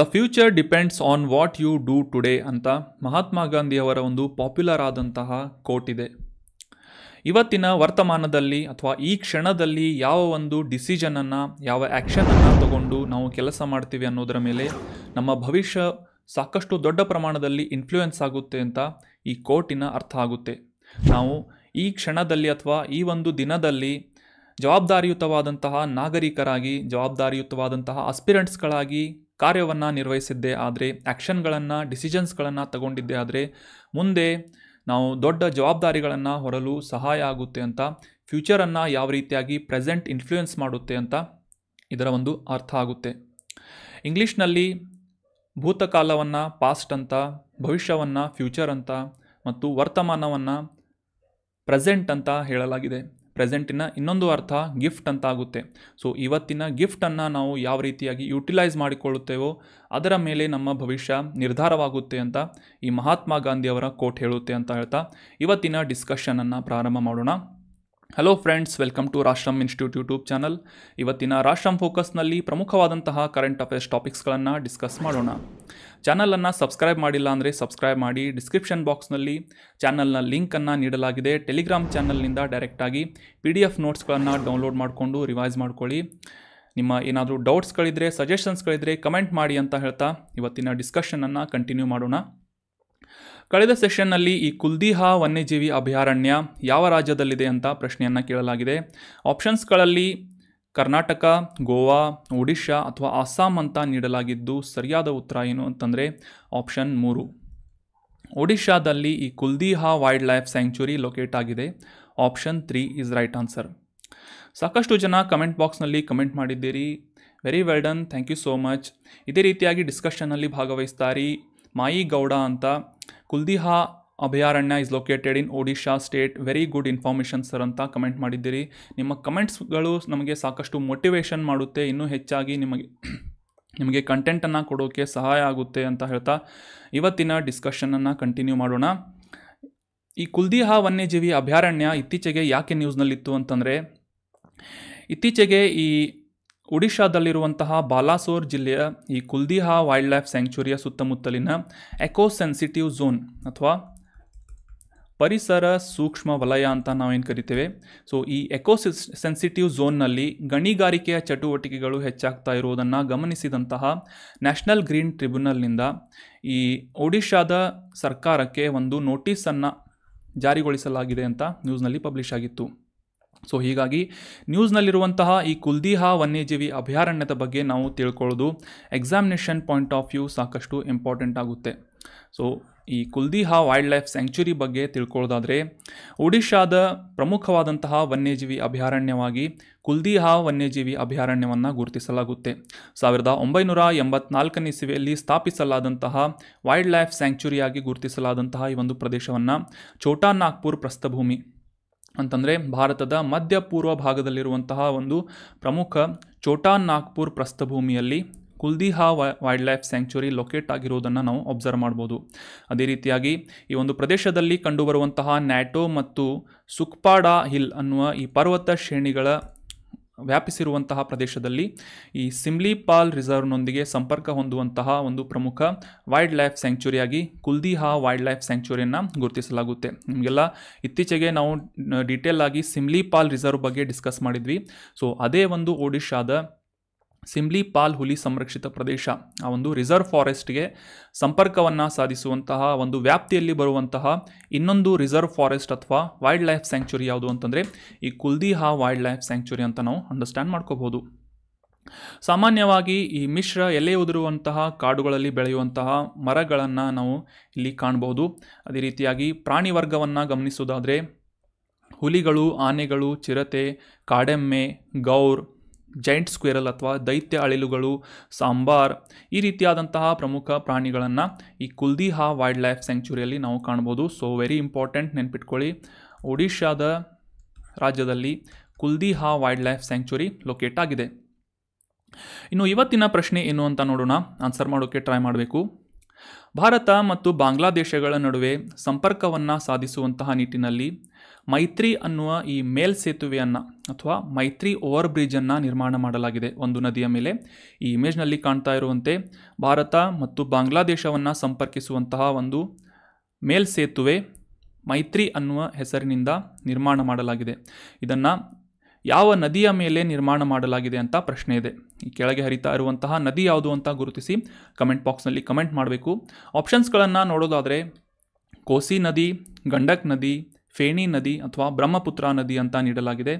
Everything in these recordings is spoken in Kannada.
The future depends on what you do today ಅಂತ ಮಹಾತ್ಮ ಗಾಂಧಿಯವರ ಒಂದು ಪಾಪ್ಯುಲರ್ ಆದಂತಹ ಕೋಟ್ ಇದೆ. ಇವತ್ತಿನ ವರ್ತಮಾನದಲ್ಲಿ ಅಥವಾ ಈ ಕ್ಷಣದಲ್ಲಿ ಯಾವ ಒಂದು ಡಿಸಿಷನನ್ನು, ಯಾವ ಆ್ಯಕ್ಷನನ್ನು ತಗೊಂಡು ನಾವು ಕೆಲಸ ಮಾಡ್ತೀವಿ ಅನ್ನೋದರ ಮೇಲೆ ನಮ್ಮ ಭವಿಷ್ಯ ಸಾಕಷ್ಟು ದೊಡ್ಡ ಪ್ರಮಾಣದಲ್ಲಿ ಇನ್ಫ್ಲೂಯೆನ್ಸ್ ಆಗುತ್ತೆ ಅಂತ ಈ ಕೋಟಿನ ಅರ್ಥ ಆಗುತ್ತೆ. ನಾವು ಈ ಕ್ಷಣದಲ್ಲಿ ಅಥವಾ ಈ ಒಂದು ದಿನದಲ್ಲಿ ಜವಾಬ್ದಾರಿಯುತವಾದಂತಹ ನಾಗರಿಕರಾಗಿ, ಜವಾಬ್ದಾರಿಯುತವಾದಂತಹ ಆಸ್ಪಿರೆಂಟ್ಸ್ಗಳಾಗಿ ಕಾರ್ಯವನ್ನು ನಿರ್ವಹಿಸಿದ್ದೇ ಆದರೆ, ಆ್ಯಕ್ಷನ್ಗಳನ್ನು, ಡಿಸಿಷನ್ಸ್ಗಳನ್ನು ತಗೊಂಡಿದ್ದೇ ಆದರೆ ಮುಂದೆ ನಾವು ದೊಡ್ಡ ಜವಾಬ್ದಾರಿಗಳನ್ನು ಹೊರಲು ಸಹಾಯ ಆಗುತ್ತೆ ಅಂತ, ಫ್ಯೂಚರನ್ನು ಯಾವ ರೀತಿಯಾಗಿ ಪ್ರೆಸೆಂಟ್ ಇನ್ಫ್ಲೂಯೆನ್ಸ್ ಮಾಡುತ್ತೆ ಅಂತ ಇದರ ಒಂದು ಅರ್ಥ ಆಗುತ್ತೆ. ಇಂಗ್ಲೀಷ್ನಲ್ಲಿ ಭೂತಕಾಲವನ್ನು ಪಾಸ್ಟ್ ಅಂತ, ಭವಿಷ್ಯವನ್ನು ಫ್ಯೂಚರ್ ಅಂತ ಮತ್ತು ವರ್ತಮಾನವನ್ನು ಪ್ರೆಸೆಂಟ್ ಅಂತ ಹೇಳಲಾಗಿದೆ. ಪ್ರೆಸೆಂಟಿನ ಇನ್ನೊಂದು ಅರ್ಥ ಗಿಫ್ಟ್ ಅಂತ ಆಗುತ್ತೆ. ಸೊ ಇವತ್ತಿನ ಗಿಫ್ಟನ್ನು ನಾವು ಯಾವ ರೀತಿಯಾಗಿ ಯುಟಿಲೈಸ್ ಮಾಡಿಕೊಳ್ಳುತ್ತೇವೋ ಅದರ ಮೇಲೆ ನಮ್ಮ ಭವಿಷ್ಯ ನಿರ್ಧಾರವಾಗುತ್ತೆ ಅಂತ ಈ ಮಹಾತ್ಮ ಗಾಂಧಿಯವರ ಕೋಟ್ ಹೇಳುತ್ತೆ ಅಂತ ಹೇಳ್ತಾ ಇವತ್ತಿನ ಡಿಸ್ಕಷನನ್ನು ಪ್ರಾರಂಭ ಮಾಡೋಣ. Hello friends, welcome to Rashtram institute YouTube channel. ಇವತ್ತಿನ ರಾಷ್ಟ್ರಂ ಫೋಕಸ್ನಲ್ಲಿ ಪ್ರಮುಖವಾದಂತಹ ಕರೆಂಟ್ ಅಫೇರ್ಸ್ ಟಾಪಿಕ್ಸ್ಗಳನ್ನು ಡಿಸ್ಕಸ್ ಮಾಡೋಣ. ಚಾನಲನ್ನು ಸಬ್ಸ್ಕ್ರೈಬ್ ಮಾಡಿಲ್ಲ ಅಂದರೆ ಸಬ್ಸ್ಕ್ರೈಬ್ ಮಾಡಿ. ಡಿಸ್ಕ್ರಿಪ್ಷನ್ ಬಾಕ್ಸ್ನಲ್ಲಿ ಚಾನಲ್ನ ಲಿಂಕನ್ನು ನೀಡಲಾಗಿದೆ. ಟೆಲಿಗ್ರಾಮ್ ಚಾನಲ್ನಿಂದ ಡೈರೆಕ್ಟಾಗಿ PDF ನೋಟ್ಸ್ಗಳನ್ನು ಡೌನ್ಲೋಡ್ ಮಾಡಿಕೊಂಡು ರಿವೈಸ್ ಮಾಡ್ಕೊಳ್ಳಿ. ನಿಮ್ಮ ಏನಾದರೂ ಡೌಟ್ಸ್ಗಳಿದ್ದರೆ, ಸಜೆಷನ್ಸ್ಗಳಿದ್ದರೆ ಕಮೆಂಟ್ ಮಾಡಿ ಅಂತ ಹೇಳ್ತಾ ಇವತ್ತಿನ ಡಿಸ್ಕಷನನ್ನು ಕಂಟಿನ್ಯೂ ಮಾಡೋಣ. ಕಳೆದ ಸೆಷನ್ನಲ್ಲಿ ಈ ಕುಲ್ದಿಹಾ ವನ್ಯಜೀವಿ ಅಭಯಾರಣ್ಯ ಯಾವ ರಾಜ್ಯದಲ್ಲಿದೆ ಅಂತ ಪ್ರಶ್ನೆಯನ್ನು ಕೇಳಲಾಗಿದೆ. ಆಪ್ಷನ್ಸ್ಗಳಲ್ಲಿ ಕರ್ನಾಟಕ, ಗೋವಾ, ಒಡಿಶಾ ಅಥವಾ ಅಸ್ಸಾಂ ಅಂತ ನೀಡಲಾಗಿದ್ದು ಸರಿಯಾದ ಉತ್ತರ ಏನು ಅಂತಂದರೆ ಆಪ್ಷನ್ 3. ಒಡಿಶಾದಲ್ಲಿ ಈ Kuldiha wild life sanctuary locate ಆಗಿದೆ. Option 3 is right answer. ಸಾಕಷ್ಟು ಜನ ಕಮೆಂಟ್ ಬಾಕ್ಸ್ನಲ್ಲಿ ಕಮೆಂಟ್ ಮಾಡಿದ್ದೀರಿ. Very well done, thank you so much. ಇದೇ ರೀತಿಯಾಗಿ ಡಿಸ್ಕಷನ್ನಲ್ಲಿ ಭಾಗವಹಿಸ್ತಾರಿ. ಮಾಯಿ ಗೌಡ ಅಂತ, ಕುಲ್ದಿಹಾ ಅಭಯಾರಣ್ಯ is located in Odisha state, very good information sir ಅಂತ ಕಮೆಂಟ್ ಮಾಡಿದ್ದೀರಿ. ನಿಮ್ಮ ಕಮೆಂಟ್ಸ್ಗಳು ನಮಗೆ ಸಾಕಷ್ಟು ಮೋಟಿವೇಶನ್ ಮಾಡುತ್ತೆ, ಇನ್ನೂ ಹೆಚ್ಚಾಗಿ ನಿಮಗೆ ಕಂಟೆಂಟನ್ನು ಕೊಡೋಕ್ಕೆ ಸಹಾಯ ಆಗುತ್ತೆ ಅಂತ ಹೇಳ್ತಾ ಇವತ್ತಿನ ಡಿಸ್ಕಷನನ್ನು ಕಂಟಿನ್ಯೂ ಮಾಡೋಣ. ಈ ಕುಲ್ದಿಹಾ ವನ್ಯಜೀವಿ ಅಭಯಾರಣ್ಯ ಇತ್ತೀಚೆಗೆ ಯಾಕೆ ನ್ಯೂಸ್ನಲ್ಲಿತ್ತು ಅಂತಂದರೆ, ಇತ್ತೀಚೆಗೆ ಈ ಒಡಿಶಾದಲ್ಲಿರುವಂತಹ ಬಾಲಾಸೋರ್ ಜಿಲ್ಲೆಯ ಈ ಕುಲ್ದಿಹಾ ವೈಲ್ಡ್ ಲೈಫ್ ಸ್ಯಾಂಕ್ಚುರಿಯ ಸುತ್ತಮುತ್ತಲಿನ ಎಕೋ ಸೆನ್ಸಿಟಿವ್ ಝೋನ್ ಅಥವಾ ಪರಿಸರ ಸೂಕ್ಷ್ಮ ವಲಯ ಅಂತ ನಾವೇನು ಕರಿತೇವೆ. ಸೊ ಈ ಎಕೋ ಸೆನ್ಸಿಟಿವ್ ಝೋನ್ನಲ್ಲಿ ಗಣಿಗಾರಿಕೆಯ ಚಟುವಟಿಕೆಗಳು ಹೆಚ್ಚಾಗ್ತಾ ಇರುವುದನ್ನು ಗಮನಿಸಿದಂತಹ ನ್ಯಾಷನಲ್ ಗ್ರೀನ್ ಟ್ರಿಬ್ಯುನಲ್ನಿಂದ ಈ ಒಡಿಶಾದ ಸರ್ಕಾರಕ್ಕೆ ಒಂದು ನೋಟಿಸನ್ನು ಜಾರಿಗೊಳಿಸಲಾಗಿದೆ ಅಂತ ನ್ಯೂಸ್ನಲ್ಲಿ ಪಬ್ಲಿಷ್ ಆಗಿತ್ತು. ಸೊ ಹೀಗಾಗಿ ನ್ಯೂಸ್ನಲ್ಲಿರುವಂತಹ ಈ ಕುಲ್ದಿಹಾ ವನ್ಯಜೀವಿ ಅಭಯಾರಣ್ಯದ ಬಗ್ಗೆ ನಾವು ತಿಳ್ಕೊಳ್ಳೋದು ಎಕ್ಸಾಮಿನೇಷನ್ ಪಾಯಿಂಟ್ ಆಫ್ ವ್ಯೂ ಸಾಕಷ್ಟು ಇಂಪಾರ್ಟೆಂಟ್ ಆಗುತ್ತೆ. ಸೊ ಈ ಕುಲ್ದಿಹಾ ವೈಲ್ಡ್ ಲೈಫ್ ಸ್ಯಾಂಕ್ಚುರಿ ಬಗ್ಗೆ ತಿಳ್ಕೊಳ್ಳೋದಾದರೆ, ಒಡಿಶಾದ ಪ್ರಮುಖವಾದಂತಹ ವನ್ಯಜೀವಿ ಅಭಯಾರಣ್ಯವಾಗಿ ಕುಲ್ದಿಹಾ ವನ್ಯಜೀವಿ ಅಭಯಾರಣ್ಯವನ್ನು ಗುರುತಿಸಲಾಗುತ್ತೆ. 1984ನೇ ಇಸವಿಯಲ್ಲಿ ಸ್ಥಾಪಿಸಲಾದಂತಹ ವೈಲ್ಡ್ ಲೈಫ್ ಸ್ಯಾಂಕ್ಚುರಿಯಾಗಿ ಗುರುತಿಸಲಾದಂತಹ ಈ ಒಂದು ಪ್ರದೇಶವನ್ನು ಛೋಟಾ ನಾಗ್ಪುರ್ ಪ್ರಸ್ಥಭೂಮಿ ಅಂತಂದರೆ ಭಾರತದ ಮಧ್ಯ ಪೂರ್ವ ಭಾಗದಲ್ಲಿರುವಂತಹ ಒಂದು ಪ್ರಮುಖ ಛೋಟಾ ನಾಗ್ಪುರ್ ಪ್ರಸ್ಥಭೂಮಿಯಲ್ಲಿ Kuldiha wild life sanctuary locate ಆಗಿರುವುದನ್ನು ನಾವು ಅಬ್ಸರ್ವ್ ಮಾಡ್ಬೋದು. ಅದೇ ರೀತಿಯಾಗಿ ಈ ಒಂದು ಪ್ರದೇಶದಲ್ಲಿ ಕಂಡುಬರುವಂತಹ ನ್ಯಾಟೋ ಮತ್ತು ಸುಕ್ಪಾಡಾ ಹಿಲ್ ಅನ್ನುವ ಈ ಪರ್ವತ ಶ್ರೇಣಿಗಳ ವ್ಯಾಪಿಸಿರುವಂತಹ ಪ್ರದೇಶದಲ್ಲಿ ಈ ಸಿಮ್ಲಿಪಾಲ್ ರಿಸರ್ವ್ನೊಂದಿಗೆ ಸಂಪರ್ಕ ಹೊಂದುವಂತಹ ಒಂದು ಪ್ರಮುಖ ವೈಲ್ಡ್ ಲೈಫ್ ಸ್ಯಾಂಕ್ಚುರಿಯಾಗಿ ಕುಲ್ದಿಹಾ ವೈಲ್ಡ್ ಲೈಫ್ ಸ್ಯಾಂಕ್ಚುರಿಯನ್ನು ಗುರುತಿಸಲಾಗುತ್ತೆ. ನಿಮಗೆಲ್ಲ ಇತ್ತೀಚೆಗೆ ನಾವು ಡೀಟೇಲ್ ಆಗಿ ಸಿಮ್ಲಿಪಾಲ್ ರಿಸರ್ವ್ ಬಗ್ಗೆ ಡಿಸ್ಕಸ್ ಮಾಡಿದ್ವಿ. ಸೊ ಅದೇ ಒಂದು ಒಡಿಶಾದ ಸಿಮ್ಲಿಪಾಲ್ ಹುಲಿ ಸಂರಕ್ಷಿತ ಪ್ರದೇಶ, ಆ ಒಂದು ರಿಸರ್ವ್ ಫಾರೆಸ್ಟ್ಗೆ ಸಂಪರ್ಕವನ್ನು ಸಾಧಿಸುವಂತಹ ಒಂದು ವ್ಯಾಪ್ತಿಯಲ್ಲಿ ಬರುವಂತಹ ಇನ್ನೊಂದು ರಿಸರ್ವ್ ಫಾರೆಸ್ಟ್ ಅಥವಾ ವೈಲ್ಡ್ ಲೈಫ್ ಸ್ಯಾಂಕ್ಚುರಿ ಯಾವುದು ಅಂತಂದರೆ ಈ ಕುಲ್ದಿಹಾ ವೈಲ್ಡ್ ಲೈಫ್ ಸ್ಯಾಂಕ್ಚುರಿ ಅಂತ ನಾವು ಅಂಡರ್ಸ್ಟ್ಯಾಂಡ್ ಮಾಡ್ಕೋಬಹುದು. ಸಾಮಾನ್ಯವಾಗಿ ಈ ಮಿಶ್ರ ಎಲೆ ಉದುರುವಂತಹ ಕಾಡುಗಳಲ್ಲಿ ಬೆಳೆಯುವಂತಹ ಮರಗಳನ್ನು ನಾವು ಇಲ್ಲಿ ಕಾಣಬಹುದು. ಅದೇ ರೀತಿಯಾಗಿ ಪ್ರಾಣಿ ವರ್ಗವನ್ನು ಗಮನಿಸುವುದಾದರೆ ಹುಲಿಗಳು, ಆನೆಗಳು, ಚಿರತೆ, ಕಾಡೆಮ್ಮೆ, ಗೌರ್, ಜೈಂಟ್ ಸ್ಕ್ವೇರಲ್ ಅಥವಾ ದೈತ್ಯ ಅಳಿಲುಗಳು, ಸಾಂಬಾರ್ ಈ ರೀತಿಯಾದಂತಹ ಪ್ರಮುಖ ಪ್ರಾಣಿಗಳನ್ನು ಈ ಕುಲ್ದಿಹಾ ವೈಲ್ಡ್ ಲೈಫ್ ಸ್ಯಾಂಕ್ಚುರಿಯಲ್ಲಿ ನಾವು ಕಾಣ್ಬೋದು. ಸೊ ವೆರಿ ಇಂಪಾರ್ಟೆಂಟ್, ನೆನ್ಪಿಟ್ಕೊಳ್ಳಿ, ಒಡಿಶಾದ ರಾಜ್ಯದಲ್ಲಿ ಕುಲ್ದಿಹಾ ವೈಲ್ಡ್ ಲೈಫ್ ಸ್ಯಾಂಕ್ಚುರಿ ಲೊಕೇಟ್ ಆಗಿದೆ. ಇನ್ನು ಇವತ್ತಿನ ಪ್ರಶ್ನೆ ಏನು ಅಂತ ನೋಡೋಣ, ಆನ್ಸರ್ ಮಾಡೋಕ್ಕೆ ಟ್ರೈ ಮಾಡಬೇಕು. ಭಾರತ ಮತ್ತು ಬಾಂಗ್ಲಾದೇಶಗಳ ನಡುವೆ ಸಂಪರ್ಕವನ್ನು ಸಾಧಿಸುವಂತಹ ನಿಟ್ಟಿನಲ್ಲಿ ಮೈತ್ರಿ ಅನ್ನುವ ಈ ಮೇಲ್ಸೇತುವೆಯನ್ನು ಅಥವಾ ಮೈತ್ರಿ ಓವರ್ ಬ್ರಿಡ್ಜನ್ನು ನಿರ್ಮಾಣ ಮಾಡಲಾಗಿದೆ ಒಂದು ನದಿಯ ಮೇಲೆ. ಈ ಇಮೇಜ್ನಲ್ಲಿ ಕಾಣ್ತಾ ಇರುವಂತೆ ಭಾರತ ಮತ್ತು ಬಾಂಗ್ಲಾದೇಶವನ್ನು ಸಂಪರ್ಕಿಸುವಂತಹ ಒಂದು ಮೇಲ್ಸೇತುವೆ ಮೈತ್ರಿ ಅನ್ನುವ ಹೆಸರಿನಿಂದ ನಿರ್ಮಾಣ ಮಾಡಲಾಗಿದೆ. ಇದನ್ನು ಯಾವ ನದಿಯ ಮೇಲೆ ನಿರ್ಮಾಣ ಮಾಡಲಾಗಿದೆ ಅಂತ ಪ್ರಶ್ನೆ ಇದೆ. ಈ ಕೆಳಗೆ ಹರಿತಾ ಇರುವಂತಹ ನದಿ ಯಾವುದು ಅಂತ ಗುರುತಿಸಿ ಕಮೆಂಟ್ ಬಾಕ್ಸ್ನಲ್ಲಿ ಕಮೆಂಟ್ ಮಾಡಬೇಕು. ಆಪ್ಷನ್ಸ್ಗಳನ್ನು ನೋಡೋದಾದರೆ ಕೋಸಿ ನದಿ, ಗಂಡಕ್ ನದಿ, ಫೇಣಿ ನದಿ ಅಥವಾ ಬ್ರಹ್ಮಪುತ್ರ ನದಿ ಅಂತ ನೀಡಲಾಗಿದೆ.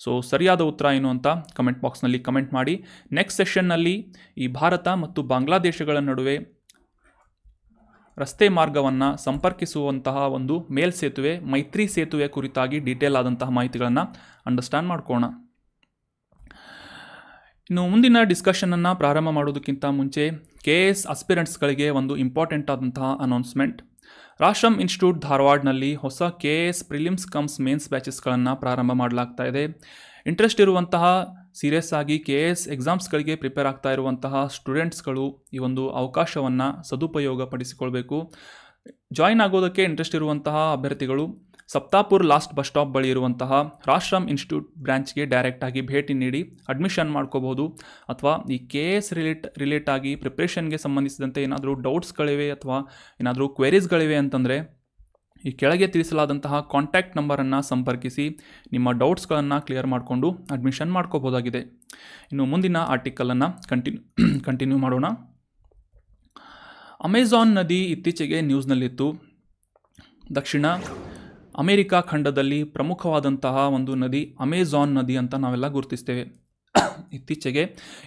ಸೊ ಸರಿಯಾದ ಉತ್ತರ ಏನು ಅಂತ ಕಮೆಂಟ್ ಬಾಕ್ಸ್ನಲ್ಲಿ ಕಮೆಂಟ್ ಮಾಡಿ. ನೆಕ್ಸ್ಟ್ ಸೆಷನ್ನಲ್ಲಿ ಈ ಭಾರತ ಮತ್ತು ಬಾಂಗ್ಲಾದೇಶಗಳ ನಡುವೆ ರಸ್ತೆ ಮಾರ್ಗವನ್ನು ಸಂಪರ್ಕಿಸುವಂತಹ ಒಂದು ಮೇಲ್ಸೇತುವೆ ಮೈತ್ರಿ ಸೇತುವೆ ಕುರಿತಾಗಿ ಡೀಟೇಲ್ ಆದಂತಹ ಮಾಹಿತಿಗಳನ್ನು ಅಂಡರ್ಸ್ಟ್ಯಾಂಡ್ ಮಾಡ್ಕೋಣ. ಇನ್ನು ಮುಂದಿನ ಡಿಸ್ಕಷನನ್ನು ಪ್ರಾರಂಭ ಮಾಡೋದಕ್ಕಿಂತ ಮುಂಚೆ KS ಅಸ್ಪಿರೆಂಟ್ಸ್ಗಳಿಗೆ ಒಂದು ಇಂಪಾರ್ಟೆಂಟ್ ಆದಂತಹ ಅನೌನ್ಸ್ಮೆಂಟ್. ರಾಶ್ರಮ್ ಇನ್ಸ್ಟಿಟ್ಯೂಟ್ ಧಾರವಾಡನಲ್ಲಿ ಹೊಸ KS ಪ್ರಿಲಿಮ್ಸ್ ಕಮ್ಸ್ ಮೇನ್ಸ್ ಬ್ಯಾಚಸ್ಗಳನ್ನು ಪ್ರಾರಂಭ ಮಾಡಲಾಗ್ತಾ ಇದೆ. ಇಂಟ್ರೆಸ್ಟ್ ಇರುವಂತಹ ಸೀರಿಯಸ್ ಆಗಿ KS ಎಕ್ಸಾಮ್ಸ್ಗಳಿಗೆ ಪ್ರಿಪೇರ್ ಆಗ್ತಾ ಇರುವಂತಹ ಸ್ಟೂಡೆಂಟ್ಸ್ಗಳು ಈ ಒಂದು ಅವಕಾಶವನ್ನು ಸದುಪಯೋಗ ಪಡಿಸಿಕೊಳ್ಬೇಕು. ಜಾಯಿನ್ ಆಗೋದಕ್ಕೆ ಇಂಟ್ರೆಸ್ಟ್ ಇರುವಂತಹ ಅಭ್ಯರ್ಥಿಗಳು ಸಪ್ತಾಪುರ್ ಲಾಸ್ಟ್ ಬಸ್ ಸ್ಟಾಪ್ ಬಳಿ ಇರುವಂತಹ ರಾಶ್ರಮ್ ಇನ್ಸ್ಟಿಟ್ಯೂಟ್ ಬ್ರಾಂಚ್ಗೆ ಡೈರೆಕ್ಟಾಗಿ ಭೇಟಿ ನೀಡಿ ಅಡ್ಮಿಷನ್ ಮಾಡ್ಕೋಬೋದು. ಅಥವಾ ಈ KS ರಿಲೇಟ್ ಆಗಿ ಪ್ರಿಪ್ರೇಷನ್ಗೆ ಸಂಬಂಧಿಸಿದಂತೆ ಏನಾದರೂ ಡೌಟ್ಸ್ಗಳಿವೆ ಅಥವಾ ಏನಾದರೂ ಕ್ವೆರೀಸ್ಗಳಿವೆ ಅಂತಂದರೆ ಈ ಕೆಳಗೆ ತಿಳಿಸಲಾದಂತಹ ಕಾಂಟ್ಯಾಕ್ಟ್ ನಂಬರನ್ನು ಸಂಪರ್ಕಿಸಿ ನಿಮ್ಮ ಡೌಟ್ಸ್ಗಳನ್ನು ಕ್ಲಿಯರ್ ಮಾಡಿಕೊಂಡು ಅಡ್ಮಿಷನ್ ಮಾಡ್ಕೋಬೋದಾಗಿದೆ. ಇನ್ನು ಮುಂದಿನ ಆರ್ಟಿಕಲನ್ನು ಕಂಟಿನ್ಯೂ ಮಾಡೋಣ. ಅಮೆಜಾನ್ ನದಿ ಇತ್ತೀಚೆಗೆ ನ್ಯೂಸ್ನಲ್ಲಿತ್ತು. ದಕ್ಷಿಣ ಅಮೆರಿಕಾ ಖಂಡದಲ್ಲಿ ಪ್ರಮುಖವಾದಂತಹ ಒಂದು ನದಿ ಅಮೆಜಾನ್ ನದಿ ಅಂತ ನಾವೆಲ್ಲ ಗುರುತಿಸ್ತೇವೆ. ಇತ್ತೀಚೆಗೆ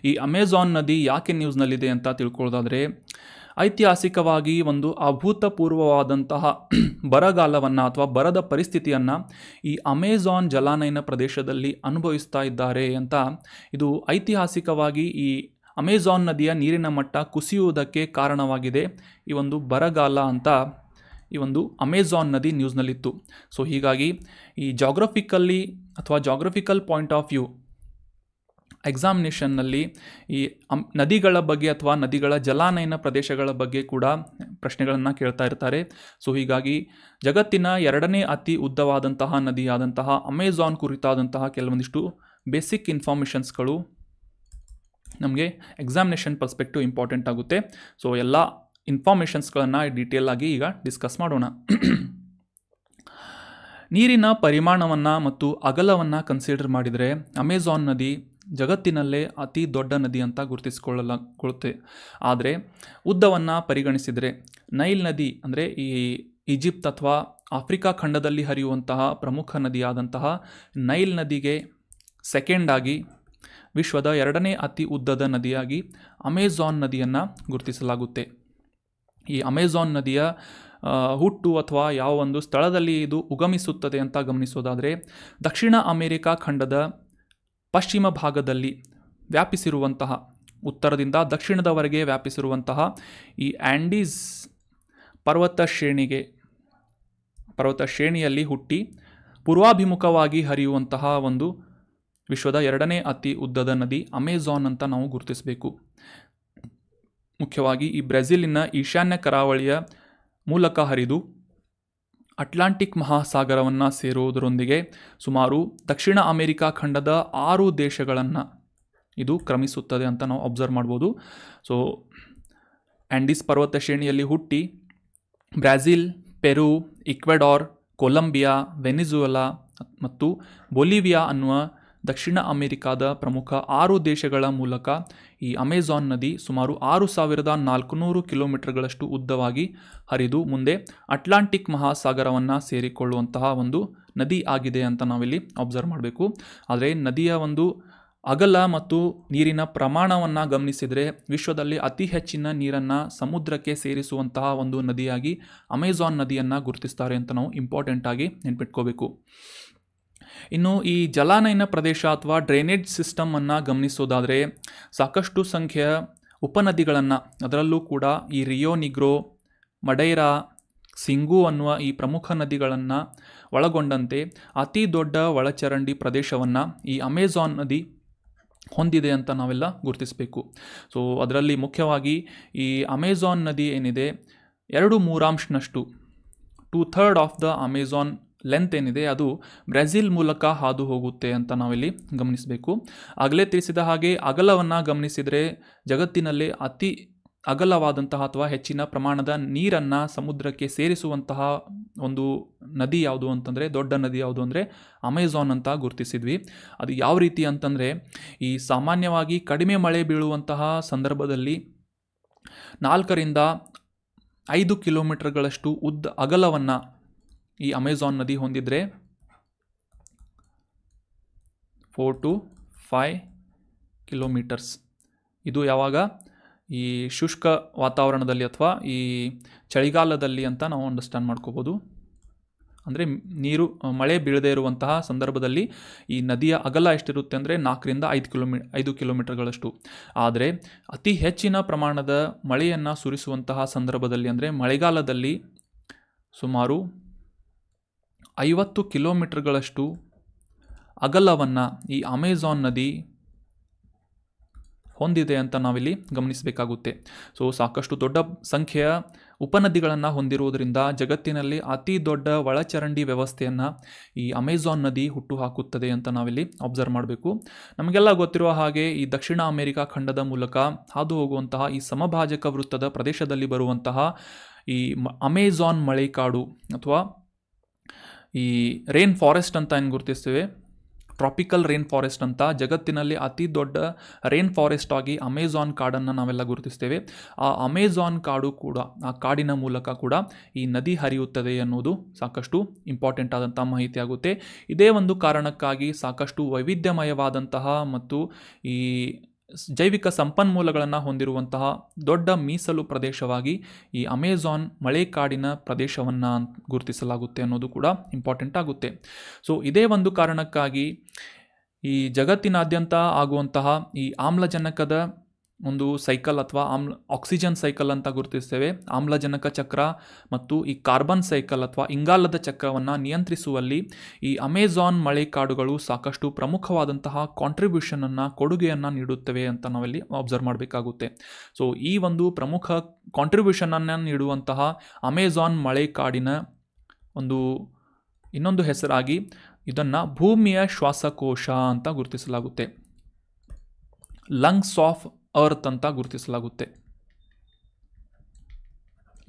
ಈ ಅಮೆಜಾನ್ ನದಿ ಯಾಕೆ ನ್ಯೂಸ್ನಲ್ಲಿದೆ ಅಂತ ತಿಳ್ಕೊಳ್ಳೋದಾದರೆ, ಐತಿಹಾಸಿಕವಾಗಿ ಒಂದು ಅಭೂತಪೂರ್ವವಾದಂತಹ ಬರಗಾಲವನ್ನು ಅಥವಾ ಬರದ ಪರಿಸ್ಥಿತಿಯನ್ನು ಈ ಅಮೆಜಾನ್ ಜಲಾನಯನ ಪ್ರದೇಶದಲ್ಲಿ ಅನುಭವಿಸ್ತಾ ಇದ್ದಾರೆ ಅಂತ. ಇದು ಐತಿಹಾಸಿಕವಾಗಿ ಈ ಅಮೆಜಾನ್ ನದಿಯ ನೀರಿನ ಮಟ್ಟ ಕುಸಿಯುವುದಕ್ಕೆ ಕಾರಣವಾಗಿದೆ ಈ ಒಂದು ಬರಗಾಲ ಅಂತ ಈ ಒಂದು ಅಮೆಜಾನ್ ನದಿ ನ್ಯೂಸ್ನಲ್ಲಿತ್ತು. ಸೊ ಹೀಗಾಗಿ ಈ ಜಾಗ್ರಫಿಕಲ್ ಪಾಯಿಂಟ್ ಆಫ್ ವ್ಯೂ ಎಕ್ಸಾಮಿನೇಷನ್ನಲ್ಲಿ ಈ ನದಿಗಳ ಬಗ್ಗೆ ಅಥವಾ ನದಿಗಳ ಜಲಾನಯನ ಪ್ರದೇಶಗಳ ಬಗ್ಗೆ ಕೂಡ ಪ್ರಶ್ನೆಗಳನ್ನು ಕೇಳ್ತಾ ಇರ್ತಾರೆ. ಸೊ ಹೀಗಾಗಿ ಜಗತ್ತಿನ 2ನೇ ಅತಿ ಉದ್ದವಾದಂತಹ ನದಿಯಾದಂತಹ ಅಮೆಜಾನ್ ಕುರಿತಾದಂತಹ ಕೆಲವೊಂದಿಷ್ಟು ಬೇಸಿಕ್ ಇನ್ಫಾರ್ಮೇಷನ್ಸ್ಗಳು ನಮಗೆ ಎಕ್ಸಾಮಿನೇಷನ್ ಪರ್ಸ್ಪೆಕ್ಟಿವ್ ಇಂಪಾರ್ಟೆಂಟ್ ಆಗುತ್ತೆ. ಸೊ ಎಲ್ಲ ಇನ್ಫಾರ್ಮೇಷನ್ಸ್ಗಳನ್ನು ಡೀಟೇಲ್ ಆಗಿ ಈಗ ಡಿಸ್ಕಸ್ ಮಾಡೋಣ. ನೀರಿನ ಪರಿಮಾಣವನ್ನು ಮತ್ತು ಅಗಲವನ್ನು ಕನ್ಸಿಡರ್ ಮಾಡಿದರೆ ಅಮೆಜಾನ್ ನದಿ ಜಗತ್ತಿನಲ್ಲೇ ಅತಿ ದೊಡ್ಡ ನದಿ ಅಂತ ಗುರುತಿಸಿಕೊಳ್ಳುತ್ತೆ. ಆದರೆ ಉದ್ದವನ್ನು ಪರಿಗಣಿಸಿದರೆ ನೈಲ್ ನದಿ ಅಂದರೆ ಈ ಈಜಿಪ್ಟ್ ಅಥವಾ ಆಫ್ರಿಕಾ ಖಂಡದಲ್ಲಿ ಹರಿಯುವಂತಹ ಪ್ರಮುಖ ನದಿಯಾದಂತಹ ನೈಲ್ ನದಿಗೆ ಸೆಕೆಂಡ್ ಆಗಿ ವಿಶ್ವದ 2ನೇ ಅತಿ ಉದ್ದದ ನದಿಯಾಗಿ ಅಮೆಜಾನ್ ನದಿಯನ್ನು ಗುರುತಿಸಲಾಗುತ್ತೆ. ಈ ಅಮೆಜಾನ್ ನದಿಯ ಹುಟ್ಟು ಅಥವಾ ಯಾವ ಒಂದು ಸ್ಥಳದಲ್ಲಿ ಇದು ಉಗಮಿಸುತ್ತದೆ ಅಂತ ಗಮನಿಸೋದಾದರೆ, ದಕ್ಷಿಣ ಅಮೆರಿಕಾ ಖಂಡದ ಪಶ್ಚಿಮ ಭಾಗದಲ್ಲಿ ವ್ಯಾಪಿಸಿರುವಂತಹ, ಉತ್ತರದಿಂದ ದಕ್ಷಿಣದವರೆಗೆ ವ್ಯಾಪಿಸಿರುವಂತಹ ಈ ಆ್ಯಂಡೀಸ್ ಪರ್ವತ ಶ್ರೇಣಿಯಲ್ಲಿ ಹುಟ್ಟಿ ಪೂರ್ವಾಭಿಮುಖವಾಗಿ ಹರಿಯುವಂತಹ ಒಂದು ವಿಶ್ವದ 2ನೇ ಅತಿ ಉದ್ದದ ನದಿ ಅಮೆಜಾನ್ ಅಂತ ನಾವು ಗುರುತಿಸಬೇಕು. ಮುಖ್ಯವಾಗಿ ಈ ಬ್ರೆಜಿಲಿನ ಈಶಾನ್ಯ ಕರಾವಳಿಯ ಮೂಲಕ ಹರಿದು ಅಟ್ಲಾಂಟಿಕ್ ಮಹಾಸಾಗರವನ್ನು ಸೇರುವುದರೊಂದಿಗೆ ಸುಮಾರು ದಕ್ಷಿಣ ಅಮೆರಿಕಾ ಖಂಡದ 6 ದೇಶಗಳನ್ನು ಇದು ಕ್ರಮಿಸುತ್ತದೆ ಅಂತ ನಾವು ಅಬ್ಸರ್ವ್ ಮಾಡ್ಬೋದು. ಸೊ ಆ್ಯಂಡೀಸ್ ಪರ್ವತ ಶ್ರೇಣಿಯಲ್ಲಿ ಹುಟ್ಟಿ ಬ್ರೆಜಿಲ್, ಪೆರು, ಇಕ್ವೆಡಾರ್, ಕೊಲಂಬಿಯಾ, ವೆನಿಜುವೆಲಾ ಮತ್ತು ಬೊಲಿವಿಯಾ ಅನ್ನುವ ದಕ್ಷಿಣ ಅಮೆರಿಕಾದ ಪ್ರಮುಖ 6 ದೇಶಗಳ ಮೂಲಕ ಈ ಅಮೆಜಾನ್ ನದಿ ಸುಮಾರು 6400 ಕಿಲೋಮೀಟರ್ಗಳಷ್ಟು ಉದ್ದವಾಗಿ ಹರಿದು ಮುಂದೆ ಅಟ್ಲಾಂಟಿಕ್ ಮಹಾಸಾಗರವನ್ನು ಸೇರಿಕೊಳ್ಳುವಂತಹ ಒಂದು ನದಿ ಆಗಿದೆ ಅಂತ ನಾವಿಲ್ಲಿ ಅಬ್ಸರ್ವ್ ಮಾಡಬೇಕು. ಆದರೆ ನದಿಯ ಒಂದು ಅಗಲ ಮತ್ತು ನೀರಿನ ಪ್ರಮಾಣವನ್ನು ಗಮನಿಸಿದರೆ ವಿಶ್ವದಲ್ಲಿ ಅತಿ ಹೆಚ್ಚಿನ ನೀರನ್ನು ಸಮುದ್ರಕ್ಕೆ ಸೇರಿಸುವಂತಹ ಒಂದು ನದಿಯಾಗಿ ಅಮೆಜಾನ್ ನದಿಯನ್ನು ಗುರುತಿಸ್ತಾರೆ ಅಂತ ನಾವು ಇಂಪಾರ್ಟೆಂಟ್ ಆಗಿ ನೆನ್ಪಿಟ್ಕೋಬೇಕು. ಇನ್ನು ಈ ಜಲಾನಯನ ಪ್ರದೇಶ ಅಥವಾ ಡ್ರೈನೇಜ್ ಸಿಸ್ಟಮನ್ನು ಗಮನಿಸೋದಾದರೆ ಸಾಕಷ್ಟು ಸಂಖ್ಯೆಯ ಉಪನದಿಗಳನ್ನು, ಅದರಲ್ಲೂ ಕೂಡ ಈ ರಿಯೋ ನಿಗ್ರೋ, ಮಡೈರಾ, ಸಿಂಗು ಅನ್ನುವ ಈ ಪ್ರಮುಖ ನದಿಗಳನ್ನು ಒಳಗೊಂಡಂತೆ ಅತಿ ದೊಡ್ಡ ಒಳಚರಂಡಿ ಪ್ರದೇಶವನ್ನು ಈ ಅಮೆಜಾನ್ ನದಿ ಹೊಂದಿದೆ ಅಂತ ನಾವೆಲ್ಲ ಗುರುತಿಸಬೇಕು. ಸೊ ಅದರಲ್ಲಿ ಮುಖ್ಯವಾಗಿ ಈ ಅಮೆಜಾನ್ ನದಿ ಏನಿದೆ 2/3 2/3 ಆಫ್ ದ ಅಮೆಜಾನ್ ಲೆಂತ್ ಏನಿದೆ ಅದು ಬ್ರೆಜಿಲ್ ಮೂಲಕ ಹಾದು ಹೋಗುತ್ತೆ ಅಂತ ನಾವಿಲ್ಲಿ ಗಮನಿಸಬೇಕು. ಆಗಲೇ ತಿಳಿಸಿದ ಹಾಗೆ ಅಗಲವನ್ನು ಗಮನಿಸಿದರೆ ಜಗತ್ತಿನಲ್ಲೇ ಅತಿ ಅಗಲವಾದಂತಹ ಅಥವಾ ಹೆಚ್ಚಿನ ಪ್ರಮಾಣದ ನೀರನ್ನು ಸಮುದ್ರಕ್ಕೆ ಸೇರಿಸುವಂತಹ ಒಂದು ನದಿ ಯಾವುದು ಅಂತಂದರೆ, ದೊಡ್ಡ ನದಿ ಯಾವುದು ಅಂದರೆ ಅಮೆಜಾನ್ ಅಂತ ಗುರುತಿಸಿದ್ವಿ. ಅದು ಯಾವ ರೀತಿ ಅಂತಂದರೆ, ಈ ಸಾಮಾನ್ಯವಾಗಿ ಕಡಿಮೆ ಮಳೆ ಬೀಳುವಂತಹ ಸಂದರ್ಭದಲ್ಲಿ 4 ರಿಂದ 5 ಕಿಲೋಮೀಟರ್ಗಳಷ್ಟು ಅಗಲವನ್ನು ಈ ಅಮೆಜಾನ್ ನದಿ ಹೊಂದಿದರೆ 4 to 5 ಕಿಲೋಮೀಟರ್ಸ್. ಇದು ಯಾವಾಗ ಈ ಶುಷ್ಕ ವಾತಾವರಣದಲ್ಲಿ ಅಥವಾ ಈ ಚಳಿಗಾಲದಲ್ಲಿ ಅಂತ ನಾವು ಅಂಡರ್ಸ್ಟ್ಯಾಂಡ್ ಮಾಡ್ಕೋಬೋದು. ಅಂದರೆ ಮಳೆ ಬೀಳದೇ ಇರುವಂತಹ ಸಂದರ್ಭದಲ್ಲಿ ಈ ನದಿಯ ಅಗಲ ಎಷ್ಟಿರುತ್ತೆ ಅಂದರೆ 4 ರಿಂದ 5 ಕಿಲೋಮೀಟರ್ಗಳಷ್ಟು. ಆದರೆ ಅತಿ ಹೆಚ್ಚಿನ ಪ್ರಮಾಣದ ಮಳೆಯನ್ನು ಸುರಿಸುವಂತಹ ಸಂದರ್ಭದಲ್ಲಿ ಅಂದರೆ ಮಳೆಗಾಲದಲ್ಲಿ ಸುಮಾರು 50 ಕಿಲೋಮೀಟರ್ಗಳಷ್ಟು ಅಗಲವನ್ನು ಈ ಅಮೆಜಾನ್ ನದಿ ಹೊಂದಿದೆ ಅಂತ ನಾವಿಲ್ಲಿ ಗಮನಿಸಬೇಕಾಗುತ್ತೆ. ಸೊ ಸಾಕಷ್ಟು ದೊಡ್ಡ ಸಂಖ್ಯೆಯ ಉಪನದಿಗಳನ್ನು ಹೊಂದಿರುವುದರಿಂದ ಜಗತ್ತಿನಲ್ಲಿ ಅತಿ ದೊಡ್ಡ ಒಳಚರಂಡಿ ವ್ಯವಸ್ಥೆಯನ್ನು ಈ ಅಮೆಜಾನ್ ನದಿ ಹುಟ್ಟುಹಾಕುತ್ತದೆ ಅಂತ ನಾವಿಲ್ಲಿ ಅಬ್ಸರ್ವ್ ಮಾಡಬೇಕು. ನಮಗೆಲ್ಲ ಗೊತ್ತಿರುವ ಹಾಗೆ ಈ ದಕ್ಷಿಣ ಅಮೆರಿಕಾ ಖಂಡದ ಮೂಲಕ ಹಾದು ಹೋಗುವಂತಹ ಈ ಸಮಭಾಜಕ ವೃತ್ತದ ಪ್ರದೇಶದಲ್ಲಿ ಬರುವಂತಹ ಈ ಅಮೆಜಾನ್ ಮಳೆಕಾಡು ಅಥವಾ ಈ ರೇನ್ ಫಾರೆಸ್ಟ್ ಅಂತ ಏನು ಗುರುತಿಸ್ತೇವೆ, ಟ್ರಾಪಿಕಲ್ ರೇನ್ ಫಾರೆಸ್ಟ್ ಅಂತ, ಜಗತ್ತಿನಲ್ಲಿ ಅತಿ ದೊಡ್ಡ ರೇನ್ ಫಾರೆಸ್ಟ್ ಆಗಿ ಅಮೆಜಾನ್ ಕಾಡನ್ನು ನಾವೆಲ್ಲ ಗುರುತಿಸ್ತೇವೆ. ಆ ಅಮೆಜಾನ್ ಕಾಡು ಕೂಡ, ಆ ಕಾಡಿನ ಮೂಲಕ ಕೂಡ ಈ ನದಿ ಹರಿಯುತ್ತದೆ ಅನ್ನೋದು ಸಾಕಷ್ಟು ಇಂಪಾರ್ಟೆಂಟ್ ಆದಂಥ ಮಾಹಿತಿ ಆಗುತ್ತೆ. ಇದೇ ಒಂದು ಕಾರಣಕ್ಕಾಗಿ ಸಾಕಷ್ಟು ವೈವಿಧ್ಯಮಯವಾದಂತಹ ಮತ್ತು ಈ ಜೈವಿಕ ಸಂಪನ್ಮೂಲಗಳನ್ನು ಹೊಂದಿರುವಂತಹ ದೊಡ್ಡ ಮೀಸಲು ಪ್ರದೇಶವಾಗಿ ಈ ಅಮೆಜಾನ್ ಮಳೆಕಾಡಿನ ಪ್ರದೇಶವನ್ನು ಗುರುತಿಸಲಾಗುತ್ತೆ ಅನ್ನೋದು ಕೂಡ ಇಂಪಾರ್ಟೆಂಟ್ ಆಗುತ್ತೆ. ಸೊ ಇದೇ ಒಂದು ಕಾರಣಕ್ಕಾಗಿ ಈ ಜಗತ್ತಿನಾದ್ಯಂತ ಆಗುವಂತಹ ಈ ಆಮ್ಲಜನಕದ ಒಂದು ಸೈಕಲ್ ಅಥವಾ ಆಕ್ಸಿಜನ್ ಸೈಕಲ್ ಅಂತ ಗುರುತಿಸ್ತೇವೆ, ಆಮ್ಲಜನಕ ಚಕ್ರ ಮತ್ತು ಈ ಕಾರ್ಬನ್ ಸೈಕಲ್ ಅಥವಾ ಇಂಗಾಲದ ಚಕ್ರವನ್ನು ನಿಯಂತ್ರಿಸುವಲ್ಲಿ ಈ ಅಮೆಜಾನ್ ಮಳೆಕಾಡುಗಳು ಸಾಕಷ್ಟು ಪ್ರಮುಖವಾದಂತಹ ಕೊಡುಗೆಯನ್ನು ನೀಡುತ್ತವೆ ಅಂತ ನಾವಲ್ಲಿ ಅಬ್ಸರ್ವ್ ಮಾಡಬೇಕಾಗುತ್ತೆ. ಸೊ ಈ ಒಂದು ಪ್ರಮುಖ ಕಾಂಟ್ರಿಬ್ಯೂಷನನ್ನು ನೀಡುವಂತಹ ಅಮೆಜಾನ್ ಮಳೆಕಾಡಿನ ಇನ್ನೊಂದು ಹೆಸರಾಗಿ ಇದನ್ನು ಭೂಮಿಯ ಶ್ವಾಸಕೋಶ ಅಂತ ಗುರುತಿಸಲಾಗುತ್ತೆ, ಲಂಗ್ಸ್ ಆಫ್ ಅರ್ತ್ ಅಂತ ಗುರುತಿಸಲಾಗುತ್ತೆ,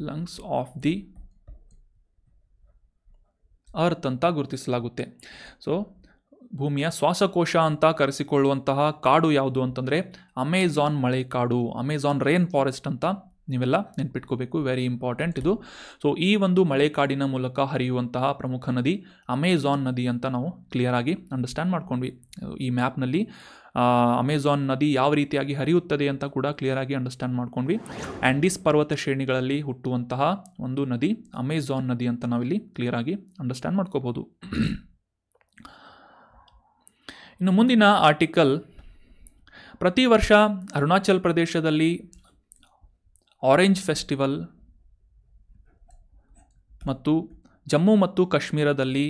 ಲಂಗ್ಸ್ ಆಫ್ ದಿ ಅರ್ತ್ ಅಂತ ಗುರುತಿಸಲಾಗುತ್ತೆ. ಸೊ ಭೂಮಿಯ ಶ್ವಾಸಕೋಶ ಅಂತ ಕರೆಸಿಕೊಳ್ಳುವಂತಹ ಕಾಡು ಯಾವುದು ಅಂತಂದರೆ ಅಮೆಜಾನ್ ಮಳೆಕಾಡು, ಅಮೆಜಾನ್ ರೇನ್ ಫಾರೆಸ್ಟ್ ಅಂತ ನೀವೆಲ್ಲ ನೆನ್ಪಿಟ್ಕೋಬೇಕು, ವೆರಿ ಇಂಪಾರ್ಟೆಂಟ್ ಇದು. ಸೊ ಈ ಒಂದು ಮಳೆಕಾಡಿನ ಮೂಲಕ ಹರಿಯುವಂತಹ ಪ್ರಮುಖ ನದಿ ಅಮೆಜಾನ್ ನದಿ ಅಂತ ನಾವು ಕ್ಲಿಯರ್ ಆಗಿ ಅಂಡರ್ಸ್ಟ್ಯಾಂಡ್ ಮಾಡ್ಕೊಂಡ್ವಿ. ಈ ಮ್ಯಾಪ್ನಲ್ಲಿ ಅಮೆಜಾನ್ ನದಿ ಯಾವ ರೀತಿಯಾಗಿ ಹರಿಯುತ್ತದೆ ಅಂತ ಕೂಡ ಕ್ಲಿಯರ್ ಆಗಿ ಅಂಡರ್ಸ್ಟ್ಯಾಂಡ್ ಮಾಡ್ಕೊಂಡ್ವಿ. ಆ್ಯಂಡೀಸ್ ಪರ್ವತ ಶ್ರೇಣಿಗಳಲ್ಲಿ ಹುಟ್ಟುವಂತಹ ಒಂದು ನದಿ ಅಮೆಜಾನ್ ನದಿ ಅಂತ ನಾವಿಲ್ಲಿ ಕ್ಲಿಯರ್ ಆಗಿ ಅಂಡರ್ಸ್ಟ್ಯಾಂಡ್ ಮಾಡ್ಕೋಬೋದು. ಇನ್ನು ಮುಂದಿನ ಆರ್ಟಿಕಲ್, ಪ್ರತಿ ವರ್ಷ ಅರುಣಾಚಲ್ ಪ್ರದೇಶದಲ್ಲಿ ಆರೆಂಜ್ ಫೆಸ್ಟಿವಲ್ ಮತ್ತು ಜಮ್ಮು ಮತ್ತು ಕಾಶ್ಮೀರದಲ್ಲಿ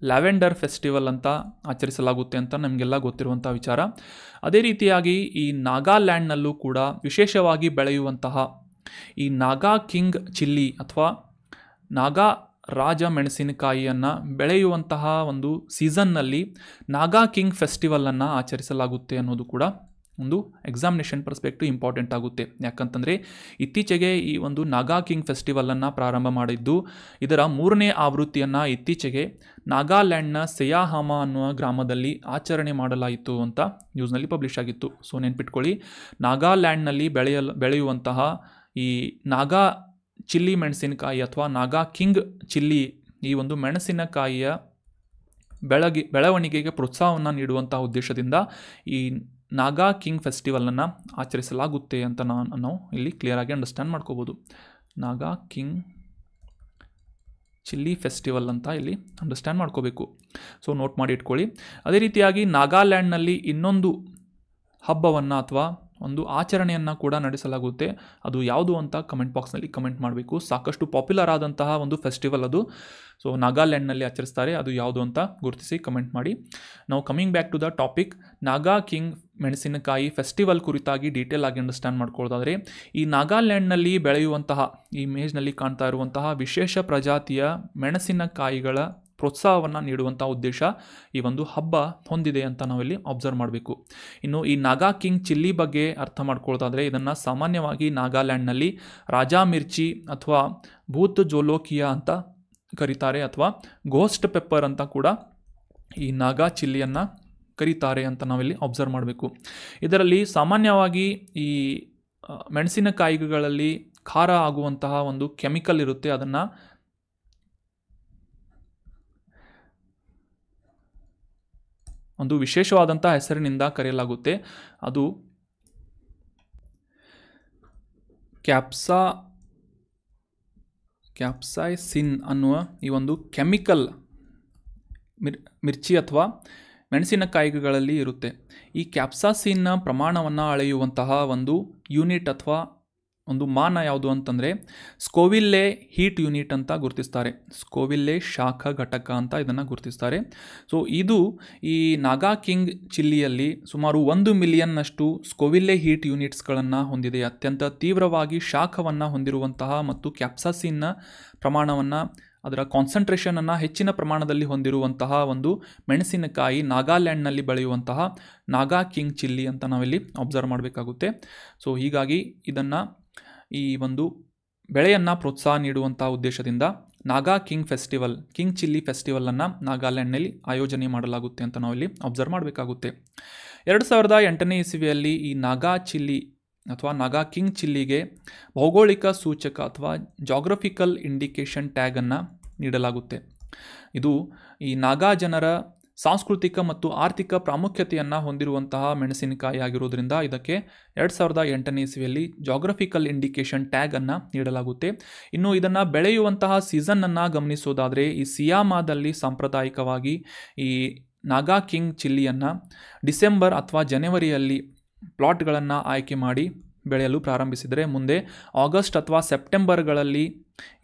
ಲ್ಯಾವೆಂಡರ್ ಫೆಸ್ಟಿವಲ್ ಅಂತ ಆಚರಿಸಲಾಗುತ್ತೆ ಅಂತ ನಮಗೆಲ್ಲ ಗೊತ್ತಿರುವಂಥ ವಿಚಾರ. ಅದೇ ರೀತಿಯಾಗಿ ಈ ನಾಗಾಲ್ಯಾಂಡ್ನಲ್ಲೂ ಕೂಡ ವಿಶೇಷವಾಗಿ ಬೆಳೆಯುವಂತಹ ಈ ನಾಗಾ ಕಿಂಗ್ ಚಿಲ್ಲಿ ಅಥವಾ ನಾಗಾ ರಾಜ ಮೆಣಸಿನಕಾಯಿಯನ್ನು ಬೆಳೆಯುವಂತಹ ಒಂದು ಸೀಸನ್ನಲ್ಲಿ ನಾಗಾ ಕಿಂಗ್ ಫೆಸ್ಟಿವಲನ್ನು ಆಚರಿಸಲಾಗುತ್ತೆ ಅನ್ನೋದು ಕೂಡ ಒಂದು ಎಕ್ಸಾಮಿನೇಷನ್ ಪರ್ಸ್ಪೆಕ್ಟಿವ್ ಇಂಪಾರ್ಟೆಂಟ್ ಆಗುತ್ತೆ. ಯಾಕಂತಂದರೆ ಇತ್ತೀಚೆಗೆ ಈ ಒಂದು ನಾಗಾ ಕಿಂಗ್ ಫೆಸ್ಟಿವಲನ್ನು ಪ್ರಾರಂಭ ಮಾಡಿದ್ದು, ಇದರ 3ನೇ ಆವೃತ್ತಿಯನ್ನು ಇತ್ತೀಚೆಗೆ ನಾಗಾಲ್ಯಾಂಡ್ನ ಸೆಯಾಹಾಮ ಅನ್ನುವ ಗ್ರಾಮದಲ್ಲಿ ಆಚರಣೆ ಮಾಡಲಾಯಿತು ಅಂತ ನ್ಯೂಸ್ನಲ್ಲಿ ಪಬ್ಲಿಷ್ ಆಗಿತ್ತು. ಸೊ ನೆನ್ಪಿಟ್ಕೊಳ್ಳಿ, ನಾಗಾಲ್ಯಾಂಡ್ನಲ್ಲಿ ಬೆಳೆಯುವಂತಹ ಈ ನಾಗಾ ಚಿಲ್ಲಿ ಮೆಣಸಿನಕಾಯಿ ಅಥವಾ ನಾಗಾ ಕಿಂಗ್ ಚಿಲ್ಲಿ, ಈ ಒಂದು ಮೆಣಸಿನಕಾಯಿಯ ಬೆಳವಣಿಗೆಗೆ ಪ್ರೋತ್ಸಾಹವನ್ನು ನೀಡುವಂತಹ ಉದ್ದೇಶದಿಂದ ಈ ನಾಗಾ ಕಿಂಗ್ ಫೆಸ್ಟಿವಲನ್ನು ಆಚರಿಸಲಾಗುತ್ತೆ ಅಂತ ನಾವು ಇಲ್ಲಿ ಕ್ಲಿಯರ್ ಆಗಿ ಅಂಡರ್ಸ್ಟ್ಯಾಂಡ್ ಮಾಡ್ಕೋಬೋದು. ನಾಗಾ ಕಿಂಗ್ ಚಿಲ್ಲಿ ಫೆಸ್ಟಿವಲ್ ಅಂತ ಇಲ್ಲಿ ಅಂಡರ್ಸ್ಟ್ಯಾಂಡ್ ಮಾಡ್ಕೋಬೇಕು. ಸೊ ನೋಟ್ ಮಾಡಿ ಇಟ್ಕೊಳ್ಳಿ. ಅದೇ ರೀತಿಯಾಗಿ ನಾಗಾಲ್ಯಾಂಡ್ನಲ್ಲಿ ಇನ್ನೊಂದು ಹಬ್ಬವನ್ನು ಅಥವಾ ಒಂದು ಆಚರಣೆಯನ್ನು ಕೂಡ ನಡೆಸಲಾಗುತ್ತೆ. ಅದು ಯಾವುದು ಅಂತ ಕಮೆಂಟ್ ಬಾಕ್ಸ್ನಲ್ಲಿ ಕಮೆಂಟ್ ಮಾಡಬೇಕು. ಸಾಕಷ್ಟು ಪಾಪ್ಯುಲರ್ ಆದಂತಹ ಒಂದು ಫೆಸ್ಟಿವಲ್ ಅದು. ಸೊ ನಾಗಾಲ್ಯಾಂಡ್ನಲ್ಲಿ ಆಚರಿಸ್ತಾರೆ, ಅದು ಯಾವುದು ಅಂತ ಗುರುತಿಸಿ ಕಮೆಂಟ್ ಮಾಡಿ. ನಾವು coming back to the topic, Naga king ಮೆಣಸಿನಕಾಯಿ ಫೆಸ್ಟಿವಲ್ ಕುರಿತಾಗಿ ಡೀಟೇಲ್ ಆಗಿ ಅಂಡರ್ಸ್ಟ್ಯಾಂಡ್ ಮಾಡ್ಕೊಳ್ಳೋದಾದರೆ, ಈ ನಾಗಾಲ್ಯಾಂಡ್ನಲ್ಲಿ ಬೆಳೆಯುವಂತಹ, ಈ ಇಮೇಜ್ನಲ್ಲಿ ಕಾಣ್ತಾ ಇರುವಂತಹ ವಿಶೇಷ ಪ್ರಜಾತಿಯ ಮೆಣಸಿನಕಾಯಿಗಳ ಪ್ರೋತ್ಸಾಹವನ್ನು ನೀಡುವಂಥ ಉದ್ದೇಶ ಈ ಒಂದು ಹಬ್ಬ ಹೊಂದಿದೆ ಅಂತ ನಾವಿಲ್ಲಿ ಅಬ್ಸರ್ವ್ ಮಾಡಬೇಕು. ಇನ್ನು ಈ ನಾಗಾ ಕಿಂಗ್ ಚಿಲ್ಲಿ ಬಗ್ಗೆ ಅರ್ಥ ಮಾಡ್ಕೊಳ್ಳೋದಾದರೆ, ಇದನ್ನು ಸಾಮಾನ್ಯವಾಗಿ ನಾಗಾಲ್ಯಾಂಡ್ನಲ್ಲಿ ರಾಜಾ ಮಿರ್ಚಿ ಅಥವಾ ಭೂತ್ ಜೋಲೋಕಿಯಾ ಅಂತ ಕರೀತಾರೆ, ಅಥವಾ ಗೋಸ್ಟ್ ಪೆಪ್ಪರ್ ಅಂತ ಕೂಡ ಈ ನಾಗಾ ಚಿಲ್ಲಿಯನ್ನು ಕರೀತಾರೆ ಅಂತ ನಾವಿಲ್ಲಿ ಅಬ್ಸರ್ವ್ ಮಾಡಬೇಕು. ಇದರಲ್ಲಿ ಸಾಮಾನ್ಯವಾಗಿ ಈ ಮೆಣಸಿನಕಾಯಿಗಳಲ್ಲಿ ಖಾರ ಆಗುವಂತಹ ಒಂದು ಕೆಮಿಕಲ್ ಇರುತ್ತೆ, ಅದನ್ನು ಒಂದು ವಿಶೇಷವಾದಂಥ ಹೆಸರಿನಿಂದ ಕರೆಯಲಾಗುತ್ತೆ. ಅದು ಕ್ಯಾಪ್ಸೈಸಿನ್ ಅನ್ನುವ ಈ ಒಂದು ಕೆಮಿಕಲ್ ಮಿರ್ಚಿ ಅಥವಾ ಮೆಣಸಿನಕಾಯಿಗಳಲ್ಲಿ ಇರುತ್ತೆ. ಈ ಕ್ಯಾಪ್ಸಾಸಿನ್ನ ಪ್ರಮಾಣವನ್ನು ಅಳೆಯುವಂತಹ ಒಂದು ಯೂನಿಟ್ ಅಥವಾ ಒಂದು ಮಾನ ಯಾವುದು ಅಂತಂದರೆ ಸ್ಕೋವಿಲ್ಲೆ ಹೀಟ್ ಯೂನಿಟ್ ಅಂತ ಗುರುತಿಸ್ತಾರೆ. ಸ್ಕೋವಿಲ್ಲೆ ಶಾಖ ಘಟಕ ಅಂತ ಇದನ್ನು ಗುರುತಿಸ್ತಾರೆ. ಸೊ ಇದು ಈ ನಾಗಾ ಕಿಂಗ್ ಚಿಲ್ಲಿಯಲ್ಲಿ ಸುಮಾರು 1 ಮಿಲಿಯನ್ನಷ್ಟು ಸ್ಕೋವಿಲ್ಲೆ ಹೀಟ್ ಯೂನಿಟ್ಸ್ಗಳನ್ನು ಹೊಂದಿದೆ. ಅತ್ಯಂತ ತೀವ್ರವಾಗಿ ಶಾಖವನ್ನು ಹೊಂದಿರುವಂತಹ ಮತ್ತು ಕ್ಯಾಪ್ಸಾಸಿನ್ನ ಪ್ರಮಾಣವನ್ನು, ಅದರ ಕಾನ್ಸಂಟ್ರೇಷನನ್ನು ಹೆಚ್ಚಿನ ಪ್ರಮಾಣದಲ್ಲಿ ಹೊಂದಿರುವಂತಹ ಒಂದು ಮೆಣಸಿನಕಾಯಿ ನಾಗಾಲ್ಯಾಂಡ್ನಲ್ಲಿ ಬೆಳೆಯುವಂತಹ ನಾಗಾ ಕಿಂಗ್ ಚಿಲ್ಲಿ ಅಂತ ನಾವಿಲ್ಲಿ ಅಬ್ಸರ್ವ್ ಮಾಡಬೇಕಾಗುತ್ತೆ. ಸೊ ಹೀಗಾಗಿ ಇದನ್ನು, ಈ ಒಂದು ಬೆಳೆಯನ್ನು ಪ್ರೋತ್ಸಾಹ ನೀಡುವಂಥ ಉದ್ದೇಶದಿಂದ Naga king festival, king chilli ಫೆಸ್ಟಿವಲನ್ನು ನಾಗಾಲ್ಯಾಂಡ್ನಲ್ಲಿ ಆಯೋಜನೆ ಮಾಡಲಾಗುತ್ತೆ ಅಂತ ನಾವಿಲ್ಲಿ ಅಬ್ಸರ್ವ್ ಮಾಡಬೇಕಾಗುತ್ತೆ. 2008ನೇ ಇಸವಿಯಲ್ಲಿ ಈ ನಾಗಾ ಚಿಲ್ಲಿ ಅಥವಾ ನಾಗಾ ಕಿಂಗ್ ಚಿಲ್ಲಿಗೆ ಭೌಗೋಳಿಕ ಸೂಚಕ ಅಥವಾ ಜಾಗ್ರಫಿಕಲ್ ಇಂಡಿಕೇಶನ್ ಟ್ಯಾಗನ್ನು ನೀಡಲಾಗುತ್ತೆ. ಇದು ಈ ನಾಗಾ ಜನರ ಸಾಂಸ್ಕೃತಿಕ ಮತ್ತು ಆರ್ಥಿಕ ಪ್ರಾಮುಖ್ಯತೆಯನ್ನು ಹೊಂದಿರುವಂತಹ ಮೆಣಸಿನಕಾಯಿ ಆಗಿರೋದ್ರಿಂದ ಇದಕ್ಕೆ 2008ನೇ ಇಸವಿಯಲ್ಲಿ ಜಾಗ್ರಫಿಕಲ್ ಇಂಡಿಕೇಶನ್ ಟ್ಯಾಗನ್ನು ನೀಡಲಾಗುತ್ತೆ. ಇನ್ನು ಇದನ್ನು ಬೆಳೆಯುವಂತಹ ಸೀಸನ್ನನ್ನು ಗಮನಿಸೋದಾದರೆ, ಈ ಸಿಯಾಮಾದಲ್ಲಿ ಸಾಂಪ್ರದಾಯಿಕವಾಗಿ ಈ ನಾಗಾ ಕಿಂಗ್ ಚಿಲ್ಲಿಯನ್ನು ಡಿಸೆಂಬರ್ ಅಥವಾ ಜನವರಿಯಲ್ಲಿ ಪ್ಲಾಟ್ಗಳನ್ನು ಆಯ್ಕೆ ಮಾಡಿ ಬೆಳೆಯಲು ಪ್ರಾರಂಭಿಸಿದರೆ, ಮುಂದೆ ಆಗಸ್ಟ್ ಅಥವಾ ಸೆಪ್ಟೆಂಬರ್ಗಳಲ್ಲಿ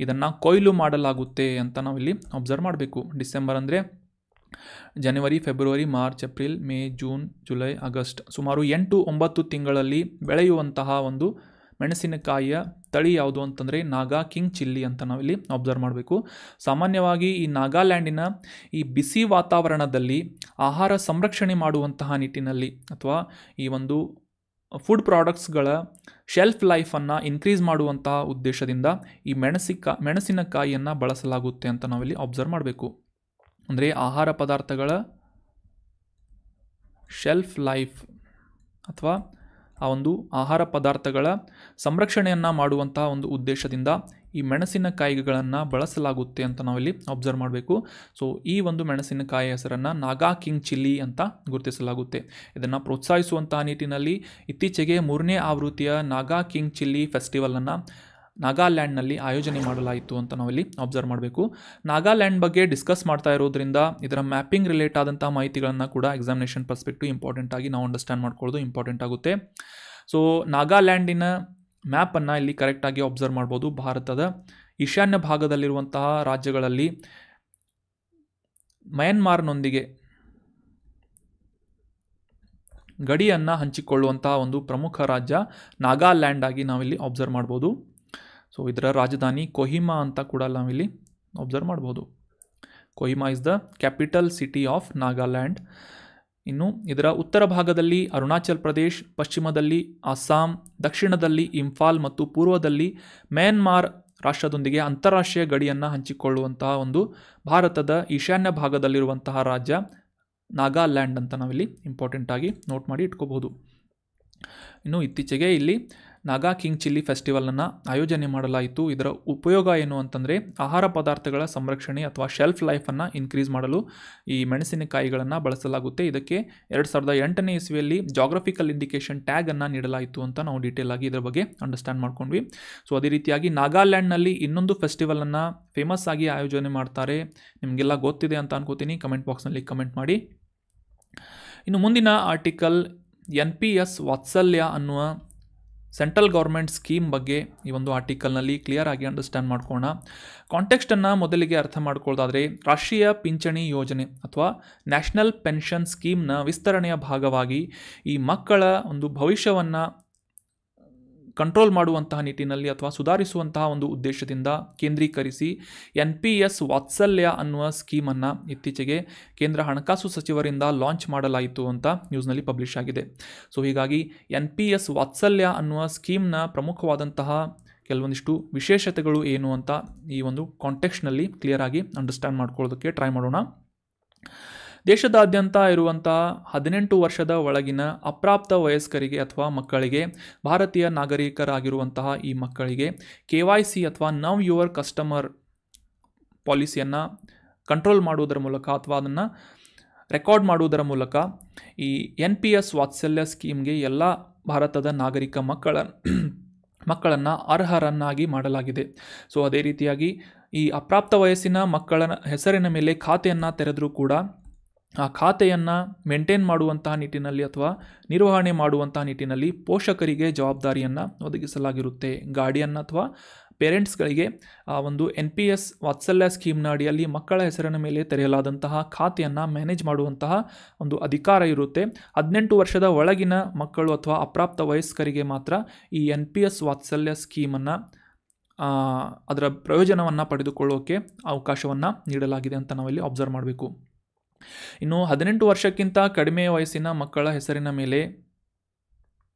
ಇದನ್ನು ಕೊಯ್ಲು ಮಾಡಲಾಗುತ್ತೆ ಅಂತ ನಾವಿಲ್ಲಿ ಅಬ್ಸರ್ವ್ ಮಾಡಬೇಕು. ಡಿಸೆಂಬರ್ ಅಂದರೆ ಜನವರಿ, ಫೆಬ್ರವರಿ, ಮಾರ್ಚ್, ಏಪ್ರಿಲ್, ಮೇ, ಜೂನ್, ಜುಲೈ, ಆಗಸ್ಟ್, ಸುಮಾರು 8-9 ತಿಂಗಳಲ್ಲಿ ಬೆಳೆಯುವಂತಹ ಒಂದು ಮೆಣಸಿನಕಾಯಿಯ ತಳಿ ಯಾವುದು ಅಂತಂದರೆ ನಾಗಾ ಕಿಂಗ್ ಚಿಲ್ಲಿ ಅಂತ ನಾವಿಲ್ಲಿ ಅಬ್ಸರ್ವ್ ಮಾಡಬೇಕು. ಸಾಮಾನ್ಯವಾಗಿ ಈ ನಾಗಾಲ್ಯಾಂಡಿನ ಈ ಬಿಸಿ ವಾತಾವರಣದಲ್ಲಿ ಆಹಾರ ಸಂರಕ್ಷಣೆ ಮಾಡುವಂತಹ ನಿಟ್ಟಿನಲ್ಲಿ ಅಥವಾ ಈ ಒಂದು ಫುಡ್ ಪ್ರಾಡಕ್ಟ್ಸ್ಗಳ ಶೆಲ್ಫ್ ಲೈಫನ್ನು ಇನ್ಕ್ರೀಸ್ ಮಾಡುವಂತಹ ಉದ್ದೇಶದಿಂದ ಈ ಮೆಣಸಿನಕಾಯಿಯನ್ನು ಬಳಸಲಾಗುತ್ತೆ ಅಂತ ನಾವಿಲ್ಲಿ ಅಬ್ಸರ್ವ್ ಮಾಡಬೇಕು. ಅಂದರೆ ಆಹಾರ ಪದಾರ್ಥಗಳ ಶೆಲ್ಫ್ ಲೈಫ್ ಅಥವಾ ಆ ಒಂದು ಆಹಾರ ಪದಾರ್ಥಗಳ ಸಂರಕ್ಷಣೆಯನ್ನು ಮಾಡುವಂತಹ ಒಂದು ಉದ್ದೇಶದಿಂದ ಈ ಮೆಣಸಿನಕಾಯಿಗಳನ್ನು ಬಳಸಲಾಗುತ್ತೆ ಅಂತ ನಾವಿಲ್ಲಿ ಅಬ್ಸರ್ವ್ ಮಾಡಬೇಕು. ಸೊ ಈ ಒಂದು ಮೆಣಸಿನಕಾಯಿ ಹೆಸರನ್ನು ನಾಗಾ ಕಿಂಗ್ ಚಿಲ್ಲಿ ಅಂತ ಗುರುತಿಸಲಾಗುತ್ತೆ. ಇದನ್ನು ಪ್ರೋತ್ಸಾಹಿಸುವಂತಹ ನಿಟ್ಟಿನಲ್ಲಿ ಇತ್ತೀಚೆಗೆ 3ನೇ ಆವೃತ್ತಿಯ ನಾಗಾ ಕಿಂಗ್ ಚಿಲ್ಲಿ ಫೆಸ್ಟಿವಲನ್ನು ನಾಗಾಲ್ಯಾಂಡ್ನಲ್ಲಿ ಆಯೋಜನೆ ಮಾಡಲಾಯಿತು ಅಂತ ನಾವಿಲ್ಲಿ ಅಬ್ಸರ್ವ್ ಮಾಡಬೇಕು. ನಾಗಾಲ್ಯಾಂಡ್ ಬಗ್ಗೆ ಡಿಸ್ಕಸ್ ಮಾಡ್ತಾ ಇರೋದ್ರಿಂದ ಇದರ ಮ್ಯಾಪಿಂಗ್ ರಿಲೇಟ್ ಆದಂಥ ಮಾಹಿತಿಗಳನ್ನು ಕೂಡ ಎಕ್ಸಾಮಿನೇಷನ್ ಪರ್ಸ್ಪೆಕ್ಟಿವ್ ಇಂಪಾರ್ಟೆಂಟ್ ಆಗಿ ನಾವು ಅಂಡರ್ಸ್ಟ್ಯಾಂಡ್ ಮಾಡ್ಕೊಳ್ಳೋದು ಇಂಪಾರ್ಟೆಂಟ್ ಆಗುತ್ತೆ. ಸೊ ನಾಗಾಲ್ಯಾಂಡಿನ ಮ್ಯಾಪನ್ನು ಇಲ್ಲಿ ಕರೆಕ್ಟಾಗಿ ಅಬ್ಸರ್ವ್ ಮಾಡ್ಬೋದು. ಭಾರತದ ಈಶಾನ್ಯ ಭಾಗದಲ್ಲಿರುವಂತಹ ರಾಜ್ಯಗಳಲ್ಲಿ ಮಯನ್ಮಾರ್ನೊಂದಿಗೆ ಗಡಿಯನ್ನು ಹಂಚಿಕೊಳ್ಳುವಂತಹ ಒಂದು ಪ್ರಮುಖ ರಾಜ್ಯ ನಾಗಾಲ್ಯಾಂಡ್ ಆಗಿ ನಾವಿಲ್ಲಿ ಅಬ್ಸರ್ವ್ ಮಾಡ್ಬೋದು. ಸೊ ಇದರ ರಾಜಧಾನಿ ಕೊಹಿಮಾ ಅಂತ ಕೂಡ ನಾವಿಲ್ಲಿ ಅಬ್ಸರ್ವ್ ಮಾಡ್ಬೋದು. Kohima is the capital city of Nagaland. ಇನ್ನು ಇದರ ಉತ್ತರ ಭಾಗದಲ್ಲಿ ಅರುಣಾಚಲ್ ಪ್ರದೇಶ್, ಪಶ್ಚಿಮದಲ್ಲಿ ಅಸ್ಸಾಂ, ದಕ್ಷಿಣದಲ್ಲಿ ಇಂಫಾಲ್ ಮತ್ತು ಪೂರ್ವದಲ್ಲಿ ಮ್ಯಾನ್ಮಾರ್ ರಾಷ್ಟ್ರದೊಂದಿಗೆ ಅಂತಾರಾಷ್ಟ್ರೀಯ ಗಡಿಯನ್ನು ಹಂಚಿಕೊಳ್ಳುವಂತಹ ಒಂದು ಭಾರತದ ಈಶಾನ್ಯ ಭಾಗದಲ್ಲಿರುವಂತಹ ರಾಜ್ಯ ನಾಗಾಲ್ಯಾಂಡ್ ಅಂತ ನಾವಿಲ್ಲಿ ಇಂಪಾರ್ಟೆಂಟಾಗಿ ನೋಟ್ ಮಾಡಿ ಇಟ್ಕೋಬಹುದು. ಇನ್ನು ಇತ್ತೀಚೆಗೆ ಇಲ್ಲಿ ನಾಗಾ ಕಿಂಗ್ ಚಿಲ್ಲಿ ಫೆಸ್ಟಿವಲನ್ನು ಆಯೋಜನೆ ಮಾಡಲಾಯಿತು. ಇದರ ಉಪಯೋಗ ಏನು ಅಂತಂದರೆ ಆಹಾರ ಪದಾರ್ಥಗಳ ಸಂರಕ್ಷಣೆ ಅಥವಾ ಶೆಲ್ಫ್ ಲೈಫನ್ನು ಇನ್ಕ್ರೀಸ್ ಮಾಡಲು ಈ ಮೆಣಸಿನಕಾಯಿಗಳನ್ನು ಬಳಸಲಾಗುತ್ತೆ. ಇದಕ್ಕೆ 2008ನೇ ಇಸವಿಯಲ್ಲಿ ಜಾಗ್ರಫಿಕಲ್ ಇಂಡಿಕೇಶನ್ ಟ್ಯಾಗನ್ನು ನೀಡಲಾಯಿತು ಅಂತ ನಾವು ಡೀಟೇಲ್ ಆಗಿ ಇದರ ಬಗ್ಗೆ ಅಂಡರ್ಸ್ಟ್ಯಾಂಡ್ ಮಾಡ್ಕೊಂಡ್ವಿ. ಸೊ ಅದೇ ರೀತಿಯಾಗಿ ನಾಗಾಲ್ಯಾಂಡ್ನಲ್ಲಿ ಇನ್ನೊಂದು ಫೆಸ್ಟಿವಲನ್ನು ಫೇಮಸ್ ಆಗಿ ಆಯೋಜನೆ ಮಾಡ್ತಾರೆ. ನಿಮಗೆಲ್ಲ ಗೊತ್ತಿದೆ ಅಂತ ಅನ್ಕೋತೀನಿ. ಕಮೆಂಟ್ ಬಾಕ್ಸ್ನಲ್ಲಿ ಕಮೆಂಟ್ ಮಾಡಿ. ಇನ್ನು ಮುಂದಿನ ಆರ್ಟಿಕಲ್ NPS ವಾತ್ಸಲ್ಯ ಅನ್ನುವ ಸೆಂಟ್ರಲ್ ಗೌರ್ಮೆಂಟ್ ಸ್ಕೀಮ್ ಬಗ್ಗೆ ಈ ಒಂದು ಆರ್ಟಿಕಲ್ನಲ್ಲಿ ಕ್ಲಿಯರ್ ಆಗಿ ಅಂಡರ್ಸ್ಟ್ಯಾಂಡ್ ಮಾಡ್ಕೊಳ್ಳೋಣ. ಕಾಂಟೆಕ್ಸ್ಟನ್ನು ಮೊದಲಿಗೆ ಅರ್ಥ ಮಾಡ್ಕೊಳ್ಳೋದಾದರೆ, ರಾಷ್ಟ್ರೀಯ ಪಿಂಚಣಿ ಯೋಜನೆ ಅಥವಾ ನ್ಯಾಷನಲ್ ಪೆನ್ಷನ್ ಸ್ಕೀಮ್ನ ವಿಸ್ತರಣೆಯ ಭಾಗವಾಗಿ ಈ ಮಕ್ಕಳ ಒಂದು ಭವಿಷ್ಯವನ್ನು ಕಂಟ್ರೋಲ್ ಮಾಡುವಂತಹ ನಿಟ್ಟಿನಲ್ಲಿ ಅಥವಾ ಸುಧಾರಿಸುವಂತಹ ಒಂದು ಉದ್ದೇಶದಿಂದ ಕೇಂದ್ರೀಕರಿಸಿ NPS ವಾತ್ಸಲ್ಯ ಅನ್ನುವ ಸ್ಕೀಮನ್ನು ಇತ್ತೀಚೆಗೆ ಕೇಂದ್ರ ಹಣಕಾಸು ಸಚಿವರಿಂದ ಲಾಂಚ್ ಮಾಡಲಾಯಿತು ಅಂತ ನ್ಯೂಸ್ನಲ್ಲಿ ಪಬ್ಲಿಷ್ ಆಗಿದೆ. ಸೊ ಹೀಗಾಗಿ NPS ವಾತ್ಸಲ್ಯ ಅನ್ನುವ ಸ್ಕೀಮ್ನ ಪ್ರಮುಖವಾದಂತಹ ಕೆಲವೊಂದಿಷ್ಟು ವಿಶೇಷತೆಗಳು ಏನು ಅಂತ ಈ ಒಂದು ಕಾಂಟೆಕ್ಸ್ಟ್ನಲ್ಲಿ ಕ್ಲಿಯರ್ ಆಗಿ ಅಂಡರ್ಸ್ಟ್ಯಾಂಡ್ ಮಾಡ್ಕೊಳ್ಳೋದಕ್ಕೆ ಟ್ರೈ ಮಾಡೋಣ. ದೇಶದಾದ್ಯಂತ ಇರುವಂತಹ 18 ವರ್ಷದ ಒಳಗಿನ ಅಪ್ರಾಪ್ತ ವಯಸ್ಕರಿಗೆ ಅಥವಾ ಮಕ್ಕಳಿಗೆ, ಭಾರತೀಯ ನಾಗರಿಕರಾಗಿರುವಂತಹ ಈ ಮಕ್ಕಳಿಗೆ KYC ಅಥವಾ ನವ್ ಯುವರ್ ಕಸ್ಟಮರ್ ಪಾಲಿಸಿಯನ್ನು ಕಂಟ್ರೋಲ್ ಮಾಡುವುದರ ಮೂಲಕ ಅಥವಾ ಅದನ್ನು ರೆಕಾರ್ಡ್ ಮಾಡುವುದರ ಮೂಲಕ ಈ NPS ವಾತ್ಸಲ್ಯ ಸ್ಕೀಮ್ಗೆ ಎಲ್ಲ ಭಾರತದ ನಾಗರಿಕ ಮಕ್ಕಳನ್ನು ಅರ್ಹರನ್ನಾಗಿ ಮಾಡಲಾಗಿದೆ. ಸೊ ಅದೇ ರೀತಿಯಾಗಿ ಈ ಅಪ್ರಾಪ್ತ ವಯಸ್ಸಿನ ಮಕ್ಕಳ ಹೆಸರಿನ ಮೇಲೆ ಖಾತೆಯನ್ನು ತೆರೆದರೂ ಕೂಡ ಆ ಖಾತೆಯನ್ನು ಮೇಂಟೈನ್ ಮಾಡುವಂತಹ ನಿಟ್ಟಿನಲ್ಲಿ ಅಥವಾ ನಿರ್ವಹಣೆ ಮಾಡುವಂತಹ ನಿಟ್ಟಿನಲ್ಲಿ ಪೋಷಕರಿಗೆ ಜವಾಬ್ದಾರಿಯನ್ನು ಒದಗಿಸಲಾಗಿರುತ್ತೆ. ಗಾರ್ಡಿಯನ್ ಅಥವಾ ಪೇರೆಂಟ್ಸ್ಗಳಿಗೆ ಆ ಒಂದು NPS ವಾತ್ಸಲ್ಯ ಸ್ಕೀಮ್ನ ಅಡಿಯಲ್ಲಿ ಮಕ್ಕಳ ಹೆಸರಿನ ಮೇಲೆ ತೆರೆಯಲಾದಂತಹ ಖಾತೆಯನ್ನು ಮ್ಯಾನೇಜ್ ಮಾಡುವಂತಹ ಒಂದು ಅಧಿಕಾರ ಇರುತ್ತೆ. 18 ವರ್ಷದ ಒಳಗಿನ ಮಕ್ಕಳು ಅಥವಾ ಅಪ್ರಾಪ್ತ ವಯಸ್ಕರಿಗೆ ಮಾತ್ರ ಈ NPS ವಾತ್ಸಲ್ಯ ಸ್ಕೀಮನ್ನು ಅದರ ಪ್ರಯೋಜನವನ್ನು ಪಡೆದುಕೊಳ್ಳೋಕೆ ಅವಕಾಶವನ್ನು ನೀಡಲಾಗಿದೆ ಅಂತ ನಾವಿಲ್ಲಿ ಅಬ್ಸರ್ವ್ ಮಾಡಬೇಕು. ಇನ್ನು 18 ವರ್ಷಕ್ಕಿಂತ ಕಡಿಮೆ ವಯಸ್ಸಿನ ಮಕ್ಕಳ ಹೆಸರಿನ ಮೇಲೆ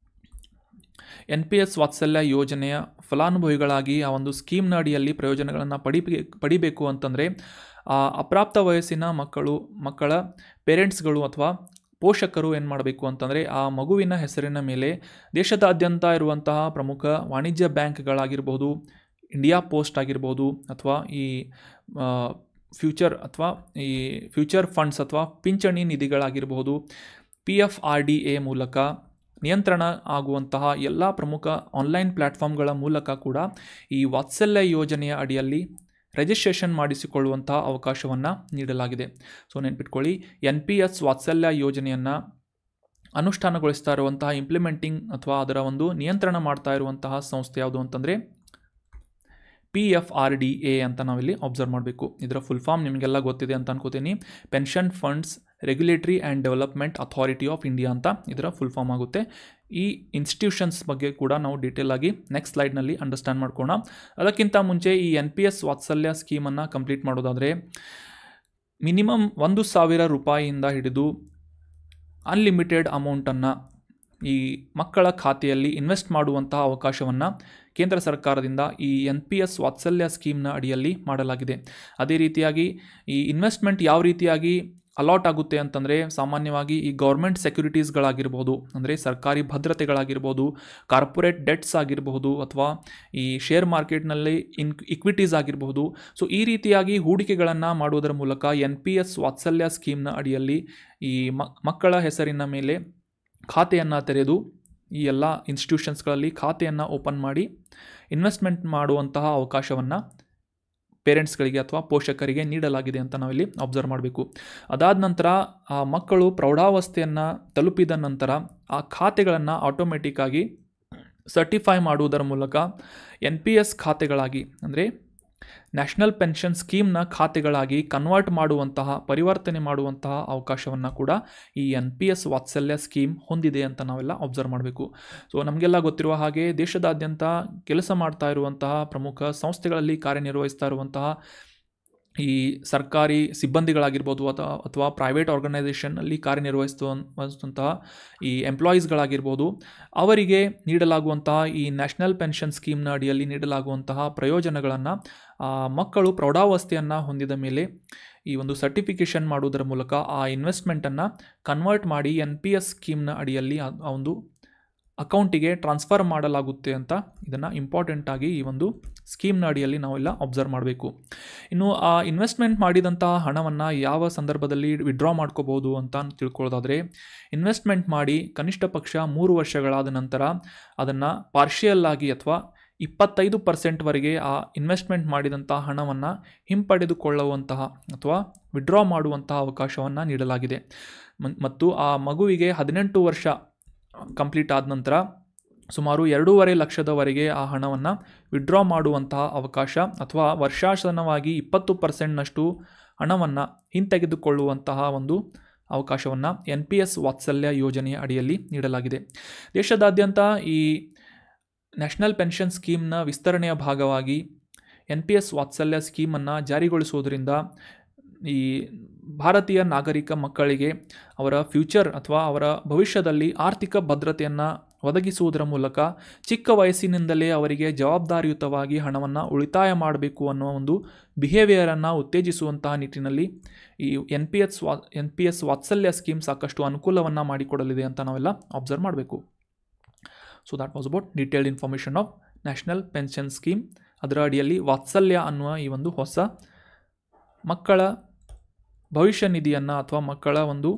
NPS ವಾತ್ಸಲ್ಯ ಯೋಜನೆಯ ಫಲಾನುಭವಿಗಳಾಗಿ ಆ ಒಂದು ಸ್ಕೀಮ್ನ ಅಡಿಯಲ್ಲಿ ಪ್ರಯೋಜನಗಳನ್ನು ಪಡಿಬೇಕು ಅಂತಂದರೆ ಅಪ್ರಾಪ್ತ ವಯಸ್ಸಿನ ಮಕ್ಕಳ ಪೇರೆಂಟ್ಸ್ಗಳು ಅಥವಾ ಪೋಷಕರು ಏನು ಮಾಡಬೇಕು ಅಂತಂದರೆ ಆ ಮಗುವಿನ ಹೆಸರಿನ ಮೇಲೆ ದೇಶದಾದ್ಯಂತ ಇರುವಂತಹ ಪ್ರಮುಖ ವಾಣಿಜ್ಯ ಬ್ಯಾಂಕ್ಗಳಾಗಿರ್ಬೋದು, ಇಂಡಿಯಾ ಪೋಸ್ಟ್ ಆಗಿರ್ಬೋದು, ಅಥವಾ ಈ ಫ್ಯೂಚರ್ ಫಂಡ್ಸ್ ಅಥವಾ ಪಿಂಚಣಿ ನಿಧಿಗಳಾಗಿರಬಹುದು, PFRDA ಮೂಲಕ ನಿಯಂತ್ರಣ ಆಗುವಂತಹ ಎಲ್ಲ ಪ್ರಮುಖ ಆನ್ಲೈನ್ ಪ್ಲ್ಯಾಟ್ಫಾರ್ಮ್ಗಳ ಮೂಲಕ ಕೂಡ ಈ ವಾತ್ಸಲ್ಯ ಯೋಜನೆಯ ಅಡಿಯಲ್ಲಿ ರಿಜಿಸ್ಟ್ರೇಷನ್ ಮಾಡಿಸಿಕೊಳ್ಳುವಂತಹ ಅವಕಾಶವನ್ನು ನೀಡಲಾಗಿದೆ. ಸೊ ನೆನ್ಪಿಟ್ಕೊಳ್ಳಿ, NPS ವಾತ್ಸಲ್ಯ ಯೋಜನೆಯನ್ನು ಅನುಷ್ಠಾನಗೊಳಿಸ್ತಾ ಇರುವಂತಹ ಇಂಪ್ಲಿಮೆಂಟಿಂಗ್ ಅಥವಾ ಅದರ ಒಂದು ನಿಯಂತ್ರಣ ಮಾಡ್ತಾ ಇರುವಂತಹ ಸಂಸ್ಥೆ ಯಾವುದು ಅಂತಂದರೆ PFRDA ಅಂತ ನಾವಿಲ್ಲಿ ಅಬ್ಸರ್ವ್ ಮಾಡಬೇಕು. ಇದರ ಫುಲ್ ಫಾರ್ಮ್ ನಿಮಗೆಲ್ಲ ಗೊತ್ತಿದೆ ಅಂತ ಅನ್ಕೋತೀನಿ. Pension funds regulatory and development authority of India ಅಂತ ಇದರ ಫುಲ್ ಫಾರ್ಮ್ ಆಗುತ್ತೆ. ಈ ಇನ್ಸ್ಟಿಟ್ಯೂಷನ್ಸ್ ಬಗ್ಗೆ ಕೂಡ ನಾವು ಡೀಟೇಲ್ ಆಗಿ ನೆಕ್ಸ್ಟ್ ಸ್ಲೈಡ್ನಲ್ಲಿ ಅಂಡರ್ಸ್ಟ್ಯಾಂಡ್ ಮಾಡ್ಕೋಣ. ಅದಕ್ಕಿಂತ ಮುಂಚೆ ಈ NPS ವಾತ್ಸಲ್ಯ ಸ್ಕೀಮನ್ನು ಕಂಪ್ಲೀಟ್ ಮಾಡೋದಾದರೆ ಮಿನಿಮಮ್ 1,000 ರೂಪಾಯಿಯಿಂದ ಹಿಡಿದು ಅನ್ಲಿಮಿಟೆಡ್ ಅಮೌಂಟನ್ನು ಈ ಮಕ್ಕಳ ಖಾತೆಯಲ್ಲಿ ಇನ್ವೆಸ್ಟ್ ಮಾಡುವಂತಹ ಅವಕಾಶವನ್ನು ಕೇಂದ್ರ ಸರ್ಕಾರದಿಂದ ಈ NPS ವಾತ್ಸಲ್ಯ ಸ್ಕೀಮ್ನ ಅಡಿಯಲ್ಲಿ ಮಾಡಲಾಗಿದೆ. ಅದೇ ರೀತಿಯಾಗಿ ಈ ಇನ್ವೆಸ್ಟ್ಮೆಂಟ್ ಯಾವ ರೀತಿಯಾಗಿ ಅಲಾಟ್ ಆಗುತ್ತೆ ಅಂತಂದರೆ, ಸಾಮಾನ್ಯವಾಗಿ ಈ ಗೌರ್ಮೆಂಟ್ ಸೆಕ್ಯುರಿಟೀಸ್ಗಳಾಗಿರ್ಬೋದು, ಅಂದರೆ ಸರ್ಕಾರಿ ಭದ್ರತೆಗಳಾಗಿರ್ಬೋದು, ಕಾರ್ಪೊರೇಟ್ ಡೆಟ್ಸ್ ಆಗಿರಬಹುದು, ಅಥವಾ ಈ ಶೇರ್ ಮಾರ್ಕೆಟ್ನಲ್ಲಿ ಇಕ್ವಿಟೀಸ್ ಆಗಿರಬಹುದು. ಸೊ ಈ ರೀತಿಯಾಗಿ ಹೂಡಿಕೆಗಳನ್ನು ಮಾಡುವುದರ ಮೂಲಕ NPS ವಾತ್ಸಲ್ಯ ಸ್ಕೀಮ್ನ ಅಡಿಯಲ್ಲಿ ಈ ಮಕ್ಕಳ ಹೆಸರಿನ ಮೇಲೆ ಖಾತೆಯನ್ನು ತೆರೆದು ಈ ಎಲ್ಲ ಇನ್ಸ್ಟಿಟ್ಯೂಷನ್ಸ್ಗಳಲ್ಲಿ ಖಾತೆಯನ್ನು ಓಪನ್ ಮಾಡಿ ಇನ್ವೆಸ್ಟ್ಮೆಂಟ್ ಮಾಡುವಂತಹ ಅವಕಾಶವನ್ನು ಪೇರೆಂಟ್ಸ್ಗಳಿಗೆ ಅಥವಾ ಪೋಷಕರಿಗೆ ನೀಡಲಾಗಿದೆ ಅಂತ ನಾವಿಲ್ಲಿ ಅಬ್ಸರ್ವ್ ಮಾಡಬೇಕು. ಅದಾದ ನಂತರ ಆ ಮಕ್ಕಳು ಪ್ರೌಢಾವಸ್ಥೆಯನ್ನು ತಲುಪಿದ ನಂತರ ಆ ಖಾತೆಗಳನ್ನು ಆಟೋಮೆಟಿಕ್ಕಾಗಿ ಸರ್ಟಿಫೈ ಮಾಡುವುದರ ಮೂಲಕ NPS ಖಾತೆಗಳಾಗಿ, ಅಂದರೆ ನ್ಯಾಷನಲ್ ಪೆನ್ಷನ್ ಸ್ಕೀಮ್ನ ಖಾತೆಗಳಾಗಿ ಪರಿವರ್ತನೆ ಮಾಡುವಂತಹ ಅವಕಾಶವನ್ನು ಕೂಡ ಈ NPS ವಾತ್ಸಲ್ಯ ಸ್ಕೀಮ್ ಹೊಂದಿದೆ ಅಂತ ನಾವೆಲ್ಲ ಅಬ್ಸರ್ವ್ ಮಾಡಬೇಕು. ಸೊ ನಮಗೆಲ್ಲ ಗೊತ್ತಿರುವ ಹಾಗೆ ದೇಶದಾದ್ಯಂತ ಕೆಲಸ ಮಾಡ್ತಾ ಇರುವಂತಹ ಪ್ರಮುಖ ಸಂಸ್ಥೆಗಳಲ್ಲಿ ಕಾರ್ಯನಿರ್ವಹಿಸ್ತಾ ಇರುವಂತಹ ಈ ಸರ್ಕಾರಿ ಸಿಬ್ಬಂದಿಗಳಾಗಿರ್ಬೋದು ಅಥವಾ ಪ್ರೈವೇಟ್ ಆರ್ಗನೈಸೇಷನ್ನಲ್ಲಿ ಕಾರ್ಯನಿರ್ವಹಿಸುವಂತಹ ಈ ಎಂಪ್ಲಾಯೀಸ್ಗಳಾಗಿರ್ಬೋದು, ಅವರಿಗೆ ನೀಡಲಾಗುವಂತಹ ಈ ನ್ಯಾಷನಲ್ ಪೆನ್ಷನ್ ಸ್ಕೀಮ್ನ ಅಡಿಯಲ್ಲಿ ನೀಡಲಾಗುವಂತಹ ಪ್ರಯೋಜನಗಳನ್ನು ಮಕ್ಕಳು ಪ್ರೌಢಾವಸ್ಥೆಯನ್ನು ಹೊಂದಿದ ಮೇಲೆ ಈ ಒಂದು ಸರ್ಟಿಫಿಕೇಷನ್ ಮಾಡುವುದರ ಮೂಲಕ ಆ ಇನ್ವೆಸ್ಟ್ಮೆಂಟನ್ನು ಕನ್ವರ್ಟ್ ಮಾಡಿ NPS ಸ್ಕೀಮ್ನ ಅಡಿಯಲ್ಲಿ ಆ ಒಂದು ಅಕೌಂಟಿಗೆ ಟ್ರಾನ್ಸ್ಫರ್ ಮಾಡಲಾಗುತ್ತೆ ಅಂತ ಇದನ್ನು ಇಂಪಾರ್ಟೆಂಟಾಗಿ ಈ ಒಂದು ಸ್ಕೀಮ್ನ ಅಡಿಯಲ್ಲಿ ನಾವೆಲ್ಲ ಅಬ್ಸರ್ವ್ ಮಾಡಬೇಕು. ಇನ್ನು ಆ ಇನ್ವೆಸ್ಟ್ಮೆಂಟ್ ಮಾಡಿದಂತಹ ಹಣವನ್ನು ಯಾವ ಸಂದರ್ಭದಲ್ಲಿ ವಿಡ್ರಾ ಮಾಡ್ಕೋಬೋದು ಅಂತ ತಿಳ್ಕೊಳ್ಳೋದಾದರೆ, ಇನ್ವೆಸ್ಟ್ಮೆಂಟ್ ಮಾಡಿ ಕನಿಷ್ಠ ಪಕ್ಷ 3 ವರ್ಷಗಳಾದ ನಂತರ ಅದನ್ನು ಪಾರ್ಷಿಯಲ್ ಆಗಿ ಅಥವಾ 25% ಆ ಇನ್ವೆಸ್ಟ್ಮೆಂಟ್ ಮಾಡಿದಂಥ ಹಣವನ್ನು ಹಿಂಪಡೆದುಕೊಳ್ಳುವಂತಹ ಅಥವಾ ವಿಡ್ರಾ ಮಾಡುವಂತಹ ಅವಕಾಶವನ್ನು ನೀಡಲಾಗಿದೆ. ಮತ್ತು ಆ ಮಗುವಿಗೆ 18 ವರ್ಷ ಕಂಪ್ಲೀಟ್ ಆದ ನಂತರ ಸುಮಾರು 2.5 ಲಕ್ಷದವರೆಗೆ ಆ ಹಣವನ್ನು ವಿಡ್ರಾ ಮಾಡುವಂತಹ ಅವಕಾಶ ಅಥವಾ ವರ್ಷಾಶನವಾಗಿ 20% ಹಣವನ್ನು ಹಿಂತೆಗೆದುಕೊಳ್ಳುವಂತಹ ಒಂದು ಅವಕಾಶವನ್ನು NPS ವಾತ್ಸಲ್ಯ ಯೋಜನೆಯ ಅಡಿಯಲ್ಲಿ ನೀಡಲಾಗಿದೆ. ದೇಶದಾದ್ಯಂತ ಈ ನ್ಯಾಷನಲ್ ಪೆನ್ಷನ್ ಸ್ಕೀಮ್ನ ವಿಸ್ತರಣೆಯ ಭಾಗವಾಗಿ NPS ವಾತ್ಸಲ್ಯ ಸ್ಕೀಮನ್ನು ಜಾರಿಗೊಳಿಸುವುದರಿಂದ ಈ ಭಾರತೀಯ ನಾಗರಿಕ ಮಕ್ಕಳಿಗೆ ಅವರ ಫ್ಯೂಚರ್ ಅಥವಾ ಅವರ ಭವಿಷ್ಯದಲ್ಲಿ ಆರ್ಥಿಕ ಭದ್ರತೆಯನ್ನು ಒದಗಿಸುವುದರ ಮೂಲಕ ಚಿಕ್ಕ ವಯಸ್ಸಿನಿಂದಲೇ ಅವರಿಗೆ ಜವಾಬ್ದಾರಿಯುತವಾಗಿ ಹಣವನ್ನು ಉಳಿತಾಯ ಮಾಡಬೇಕು ಅನ್ನೋ ಒಂದು ಬಿಹೇವಿಯರನ್ನು ಉತ್ತೇಜಿಸುವಂತಹ ನಿಟ್ಟಿನಲ್ಲಿ ಈ NPS ವಾತ್ಸಲ್ಯ ಸ್ಕೀಮ್ ಸಾಕಷ್ಟು ಅನುಕೂಲವನ್ನು ಮಾಡಿಕೊಡಲಿದೆ ಅಂತ ನಾವೆಲ್ಲ ಅಬ್ಸರ್ವ್ ಮಾಡಬೇಕು. So that was about detailed information of national pension scheme. ಅದರ ಅಡಿಯಲ್ಲಿ ವಾತ್ಸಲ್ಯ ಅನ್ನುವ ಈ ಒಂದು ಹೊಸ ಮಕ್ಕಳ ಭವಿಷ್ಯ ನಿಧಿಯನ್ನು ಅಥವಾ ಮಕ್ಕಳ ಒಂದು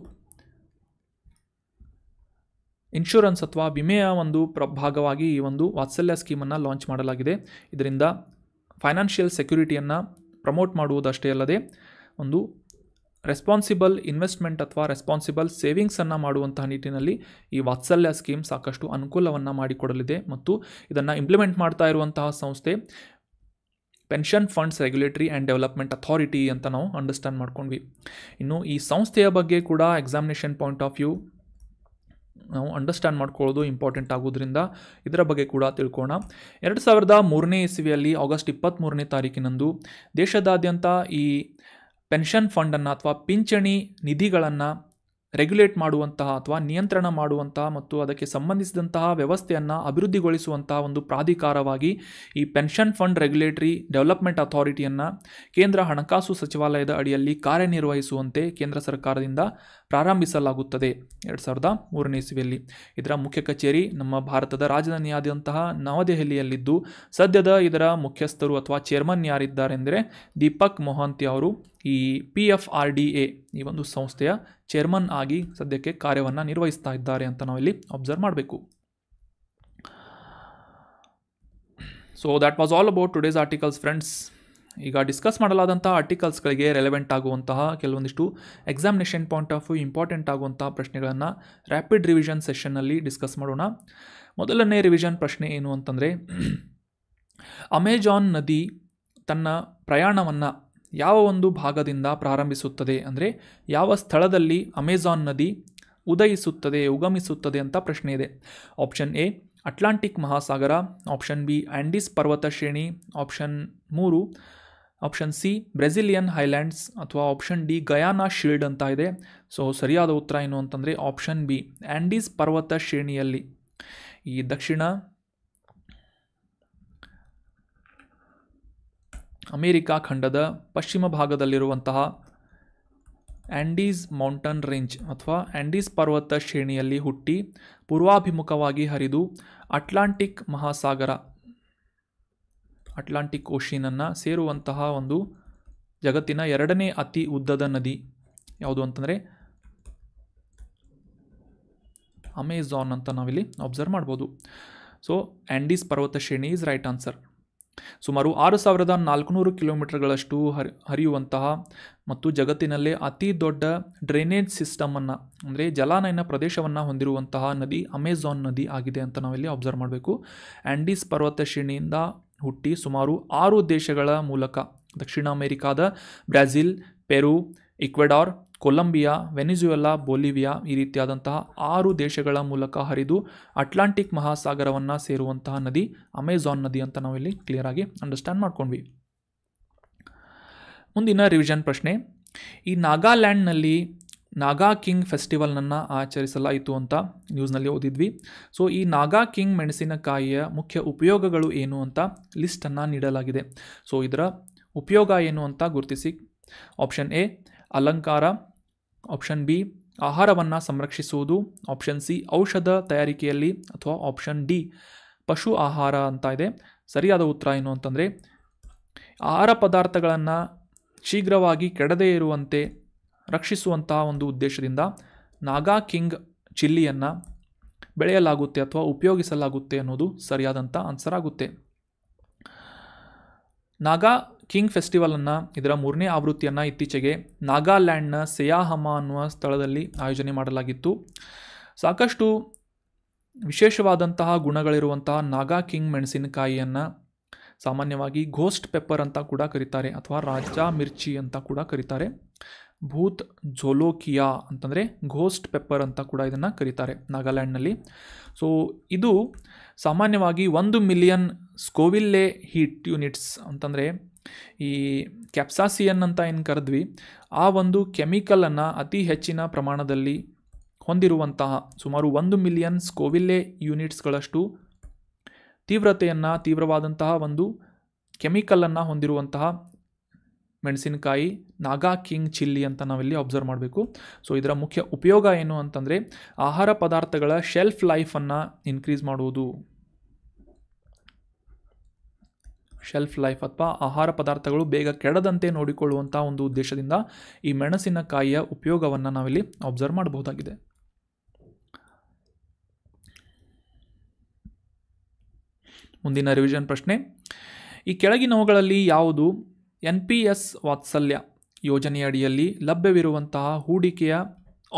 ಇನ್ಶೂರೆನ್ಸ್ ಅಥವಾ ವಿಮೆಯ ಒಂದು ಭಾಗವಾಗಿ ಈ ಒಂದು ವಾತ್ಸಲ್ಯ ಸ್ಕೀಮನ್ನು ಲಾಂಚ್ ಮಾಡಲಾಗಿದೆ. ಇದರಿಂದ ಫೈನಾನ್ಷಿಯಲ್ ಸೆಕ್ಯುರಿಟಿಯನ್ನು ಪ್ರಮೋಟ್ ಮಾಡುವುದಷ್ಟೇ ಅಲ್ಲದೆ ಒಂದು ರೆಸ್ಪಾನ್ಸಿಬಲ್ ಇನ್ವೆಸ್ಟ್ಮೆಂಟ್ ಅಥವಾ ರೆಸ್ಪಾನ್ಸಿಬಲ್ ಸೇವಿಂಗ್ಸನ್ನು ಮಾಡುವಂತಹ ನಿಟ್ಟಿನಲ್ಲಿ ಈ ವಾತ್ಸಲ್ಯ ಸ್ಕೀಮ್ ಸಾಕಷ್ಟು ಅನುಕೂಲವನ್ನು ಮಾಡಿಕೊಡಲಿದೆ ಮತ್ತು ಇದನ್ನು ಇಂಪ್ಲಿಮೆಂಟ್ ಮಾಡ್ತಾ ಇರುವಂತಹ ಸಂಸ್ಥೆ pension funds regulatory and development authority ಅಂತ ನಾವು ಅಂಡರ್ಸ್ಟ್ಯಾಂಡ್ ಮಾಡ್ಕೊಂಡ್ವಿ. ಇನ್ನು ಈ ಸಂಸ್ಥೆಯ ಬಗ್ಗೆ ಕೂಡ ಎಕ್ಸಾಮಿನೇಷನ್ ಪಾಯಿಂಟ್ ಆಫ್ ವ್ಯೂ ನಾವು ಅಂಡರ್ಸ್ಟ್ಯಾಂಡ್ ಮಾಡ್ಕೊಳ್ಳೋದು ಇಂಪಾರ್ಟೆಂಟ್ ಆಗೋದ್ರಿಂದ ಇದರ ಬಗ್ಗೆ ಕೂಡ ತಿಳ್ಕೋಣ. 2003ನೇ ಇಸವಿಯಲ್ಲಿ ಆಗಸ್ಟ್ 23ನೇ ತಾರೀಕಿನಂದು ದೇಶದಾದ್ಯಂತ ಈ ಪೆನ್ಷನ್ ಫಂಡನ್ನು ಅಥವಾ ಪಿಂಚಣಿ ನಿಧಿಗಳನ್ನು ರೆಗ್ಯುಲೇಟ್ ಮಾಡುವಂತಹ ಅಥವಾ ನಿಯಂತ್ರಣ ಮಾಡುವಂತಹ ಮತ್ತು ಅದಕ್ಕೆ ಸಂಬಂಧಿಸಿದಂತಹ ವ್ಯವಸ್ಥೆಯನ್ನು ಅಭಿವೃದ್ಧಿಗೊಳಿಸುವಂತಹ ಒಂದು ಪ್ರಾಧಿಕಾರವಾಗಿ ಈ ಪೆನ್ಷನ್ ಫಂಡ್ ರೆಗ್ಯುಲೇಟರಿ ಡೆವಲಪ್ಮೆಂಟ್ ಅಥಾರಿಟಿಯನ್ನು ಕೇಂದ್ರ ಹಣಕಾಸು ಸಚಿವಾಲಯದ ಅಡಿಯಲ್ಲಿ ಕಾರ್ಯನಿರ್ವಹಿಸುವಂತೆ ಕೇಂದ್ರ ಸರ್ಕಾರದಿಂದ ಪ್ರಾರಂಭಿಸಲಾಗುತ್ತದೆ 2003ನೇ ಇಸವಿಯಲ್ಲಿ. ಇದರ ಮುಖ್ಯ ಕಚೇರಿ ನಮ್ಮ ಭಾರತದ ರಾಜಧಾನಿಯಾದಂತಹ ನವದೆಹಲಿಯಲ್ಲಿದ್ದು ಸದ್ಯದ ಇದರ ಮುಖ್ಯಸ್ಥರು ಅಥವಾ ಚೇರ್ಮನ್ ಯಾರಿದ್ದಾರೆಂದರೆ ದೀಪಕ್ ಮೊಹಂತಿ ಅವರು ಈ PFRDA ಈ ಒಂದು ಸಂಸ್ಥೆಯ ಚೇರ್ಮನ್ ಆಗಿ ಸದ್ಯಕ್ಕೆ ಕಾರ್ಯವನ್ನು ನಿರ್ವಹಿಸ್ತಾ ಇದ್ದಾರೆ ಅಂತ ನಾವಿಲ್ಲಿ ಅಬ್ಸರ್ವ್ ಮಾಡಬೇಕು. So that was all about today's articles friends. ಈಗ ಡಿಸ್ಕಸ್ ಮಾಡಲಾದಂಥ ಆರ್ಟಿಕಲ್ಸ್ಗಳಿಗೆ ರೆಲೆವೆಂಟ್ ಆಗುವಂತಹ ಕೆಲವೊಂದಿಷ್ಟು examination point of view important ಆಗುವಂತಹ ಪ್ರಶ್ನೆಗಳನ್ನು ರ್ಯಾಪಿಡ್ ರಿವಿಷನ್ ಸೆಷನ್ನಲ್ಲಿ ಡಿಸ್ಕಸ್ ಮಾಡೋಣ. ಮೊದಲನೇ ರಿವಿಷನ್ ಪ್ರಶ್ನೆ ಏನು ಅಂತಂದರೆ, ಅಮೆಜಾನ್ ನದಿ ತನ್ನ ಪ್ರಯಾಣವನ್ನು ಯಾವ ಒಂದು ಭಾಗದಿಂದ ಪ್ರಾರಂಭಿಸುತ್ತದೆ, ಅಂದರೆ ಯಾವ ಸ್ಥಳದಲ್ಲಿ ಅಮೆಜಾನ್ ನದಿ ಉಗಮಿಸುತ್ತದೆ ಅಂತ ಪ್ರಶ್ನೆ ಇದೆ. Option A Atlantic Mahasagara, option B Andes ಪರ್ವತ ಶ್ರೇಣಿ, ಆಪ್ಷನ್ ಸಿ ಬ್ರೆಜಿಲಿಯನ್ ಹೈಲ್ಯಾಂಡ್ಸ್ ಅಥವಾ ಆಪ್ಷನ್ ಡಿ ಗಯಾನಾ ಶೀಲ್ಡ್ ಅಂತ ಇದೆ. ಸೊ ಸರಿಯಾದ ಉತ್ತರ ಏನು ಅಂತಂದರೆ ಆಪ್ಷನ್ ಬಿ ಆಂಡೀಸ್ ಪರ್ವತ ಶ್ರೇಣಿಯಲ್ಲಿ ಈ ದಕ್ಷಿಣ ಅಮೇರಿಕಾ ಖಂಡದ ಪಶ್ಚಿಮ ಭಾಗದಲ್ಲಿರುವಂತಹ ಆಂಡೀಸ್ ಮೌಂಟನ್ ರೇಂಜ್ ಅಥವಾ ಆಂಡೀಸ್ ಪರ್ವತ ಶ್ರೇಣಿಯಲ್ಲಿ ಹುಟ್ಟಿ ಪೂರ್ವಾಭಿಮುಖವಾಗಿ ಹರಿದು ಅಟ್ಲಾಂಟಿಕ್ ಮಹಾಸಾಗರ ಅಟ್ಲಾಂಟಿಕ್ ಓಷಿನನ್ನು ಸೇರುವಂತಹ ಒಂದು ಜಗತ್ತಿನ 2ನೇ ಅತಿ ಉದ್ದದ ನದಿ ಯಾವುದು ಅಂತಂದರೆ ಅಮೆಜಾನ್ ಅಂತ ನಾವಿಲ್ಲಿ ಅಬ್ಸರ್ವ್ ಮಾಡ್ಬೋದು. ಸೊ ಆಂಡೀಸ್ ಪರ್ವತ ಶ್ರೇಣಿ ಈಸ್ ರೈಟ್ ಆನ್ಸರ್. ಸುಮಾರು 6400 ಕಿಲೋಮೀಟರ್ಗಳಷ್ಟು ಹರಿಯುವಂತಹ ಮತ್ತು ಜಗತ್ತಿನಲ್ಲೇ ಅತಿ ದೊಡ್ಡ ಡ್ರೈನೇಜ್ ಸಿಸ್ಟಮನ್ನು ಅಂದರೆ ಜಲಾನಯನ ಪ್ರದೇಶವನ್ನು ಹೊಂದಿರುವಂತಹ ನದಿ ಅಮೆಜಾನ್ ನದಿ ಆಗಿದೆ ಅಂತ ನಾವಿಲ್ಲಿ ಅಬ್ಸರ್ವ್ ಮಾಡಬೇಕು. ಆಂಡೀಸ್ ಪರ್ವತ ಶ್ರೇಣಿಯಿಂದ ಹುಟ್ಟಿ ಸುಮಾರು 6 ದೇಶಗಳ ಮೂಲಕ ದಕ್ಷಿಣ ಅಮೆರಿಕಾದ ಬ್ರೆಜಿಲ್, ಪೆರು, ಇಕ್ವೆಡಾರ್, ಕೊಲಂಬಿಯಾ, ವೆನಿಜುವೆಲಾ, ಬೊಲಿವಿಯಾ ಈ ರೀತಿಯಾದಂತಹ 6 ದೇಶಗಳ ಮೂಲಕ ಹರಿದು ಅಟ್ಲಾಂಟಿಕ್ ಮಹಾಸಾಗರವನ್ನು ಸೇರುವಂತಹ ನದಿ ಅಮೆಜಾನ್ ನದಿ ಅಂತ ನಾವಿಲ್ಲಿ ಕ್ಲಿಯರ್ ಆಗಿ ಅಂಡರ್ಸ್ಟ್ಯಾಂಡ್ ಮಾಡ್ಕೊಂಡ್ವಿ. ಮುಂದಿನ ರಿವಿಷನ್ ಪ್ರಶ್ನೆ, ಈ ನಾಗಾಲ್ಯಾಂಡ್ನಲ್ಲಿ ನಾಗಾ ಕಿಂಗ್ ಫೆಸ್ಟಿವಲ್ನನ್ನು ಆಚರಿಸಲಾಯಿತು ಅಂತ ನ್ಯೂಸ್ನಲ್ಲಿ ಓದಿದ್ವಿ. ಸೊ ಈ ನಾಗಾ ಕಿಂಗ್ ಮೆಣಸಿನಕಾಯಿಯ ಮುಖ್ಯ ಉಪಯೋಗಗಳು ಏನು ಅಂತ ಲಿಸ್ಟನ್ನು ನೀಡಲಾಗಿದೆ. ಸೊ ಇದರ ಉಪಯೋಗ ಏನು ಅಂತ ಗುರುತಿಸಿ. ಆಪ್ಷನ್ ಎ ಅಲಂಕಾರ, ಆಪ್ಷನ್ ಬಿ ಆಹಾರವನ್ನು ಸಂರಕ್ಷಿಸುವುದು, ಆಪ್ಷನ್ ಸಿ ಔಷಧ ತಯಾರಿಕೆಯಲ್ಲಿ ಅಥವಾ ಆಪ್ಷನ್ ಡಿ ಪಶು ಆಹಾರ ಅಂತ ಇದೆ. ಸರಿಯಾದ ಉತ್ತರ ಏನು ಅಂತಂದರೆ ಆಹಾರ ಪದಾರ್ಥಗಳನ್ನು ಶೀಘ್ರವಾಗಿ ಕೆಡದೇ ಇರುವಂತೆ ರಕ್ಷಿಸುವಂತಹ ಒಂದು ಉದ್ದೇಶದಿಂದ ನಾಗಾ ಕಿಂಗ್ ಚಿಲ್ಲಿಯನ್ನು ಬೆಳೆಯಲಾಗುತ್ತೆ ಅಥವಾ ಉಪಯೋಗಿಸಲಾಗುತ್ತೆ ಅನ್ನೋದು ಸರಿಯಾದಂಥ ಆನ್ಸರ್ ಆಗುತ್ತೆ. ನಾಗಾ ಕಿಂಗ್ ಫೆಸ್ಟಿವಲನ್ನು ಇದರ 3ನೇ ಆವೃತ್ತಿಯನ್ನು ಇತ್ತೀಚೆಗೆ ನಾಗಾಲ್ಯಾಂಡ್ನ ಸೆಯಾಹಮ ಅನ್ನುವ ಸ್ಥಳದಲ್ಲಿ ಆಯೋಜನೆ ಮಾಡಲಾಗಿತ್ತು. ಸಾಕಷ್ಟು ವಿಶೇಷವಾದಂತಹ ಗುಣಗಳಿರುವಂತಹ ನಾಗಾ ಕಿಂಗ್ ಮೆಣಸಿನಕಾಯಿಯನ್ನು ಸಾಮಾನ್ಯವಾಗಿ ಘೋಸ್ಟ್ ಪೆಪ್ಪರ್ ಅಂತ ಕೂಡ ಕರೀತಾರೆ ಅಥವಾ ರಾಜಾ ಮಿರ್ಚಿ ಅಂತ ಕೂಡ ಕರೀತಾರೆ. ಭೂತ್ ಜೋಲೋಕಿಯಾ ಅಂತಂದರೆ ಘೋಸ್ಟ್ ಪೆಪ್ಪರ್ ಅಂತ ಕೂಡ ಇದನ್ನು ಕರೀತಾರೆ ನಾಗಾಲ್ಯಾಂಡ್ನಲ್ಲಿ. ಸೊ ಇದು ಸಾಮಾನ್ಯವಾಗಿ 1 ಮಿಲಿಯನ್ ಸ್ಕೋವಿಲ್ಲೆ ಹೀಟ್ ಯೂನಿಟ್ಸ್ ಅಂತಂದರೆ ಈ ಕ್ಯಾಪ್ಸಾಸಿಯನ್ ಅಂತ ಏನು ಕರೆದ್ವಿ ಆ ಒಂದು ಕೆಮಿಕಲನ್ನು ಅತಿ ಹೆಚ್ಚಿನ ಪ್ರಮಾಣದಲ್ಲಿ ಹೊಂದಿರುವಂತಹ ಸುಮಾರು 1 ಮಿಲಿಯನ್ ಸ್ಕೋವಿಲ್ಲೆ ಯೂನಿಟ್ಸ್ಗಳಷ್ಟು ತೀವ್ರವಾದಂತಹ ಒಂದು ಕೆಮಿಕಲನ್ನು ಹೊಂದಿರುವಂತಹ ಮೆಣಸಿನಕಾಯಿ ನಾಗಾ ಕಿಂಗ್ ಚಿಲ್ಲಿ ಅಂತ ನಾವಿಲ್ಲಿ ಅಬ್ಸರ್ವ್ ಮಾಡಬೇಕು. ಸೊ ಇದರ ಮುಖ್ಯ ಉಪಯೋಗ ಏನು ಅಂತಂದರೆ ಆಹಾರ ಪದಾರ್ಥಗಳ ಶೆಲ್ಫ್ ಲೈಫನ್ನು ಇನ್ಕ್ರೀಸ್ ಮಾಡುವುದು. ಶೆಲ್ಫ್ ಲೈಫ್ ಅಥವಾ ಆಹಾರ ಪದಾರ್ಥಗಳು ಬೇಗ ಕೆಡದಂತೆ ನೋಡಿಕೊಳ್ಳುವಂಥ ಒಂದು ಉದ್ದೇಶದಿಂದ ಈ ಮೆಣಸಿನಕಾಯಿಯ ಉಪಯೋಗವನ್ನು ನಾವಿಲ್ಲಿ ಅಬ್ಸರ್ವ್ ಮಾಡಬಹುದಾಗಿದೆ. ಮುಂದಿನ ರಿವಿಷನ್ ಪ್ರಶ್ನೆ, ಈ ಕೆಳಗಿನವುಗಳಲ್ಲಿ ಯಾವುದು NPS ವಾತ್ಸಲ್ಯ ಯೋಜನೆಯ ಅಡಿಯಲ್ಲಿ ಲಭ್ಯವಿರುವಂತಹ ಹೂಡಿಕೆಯ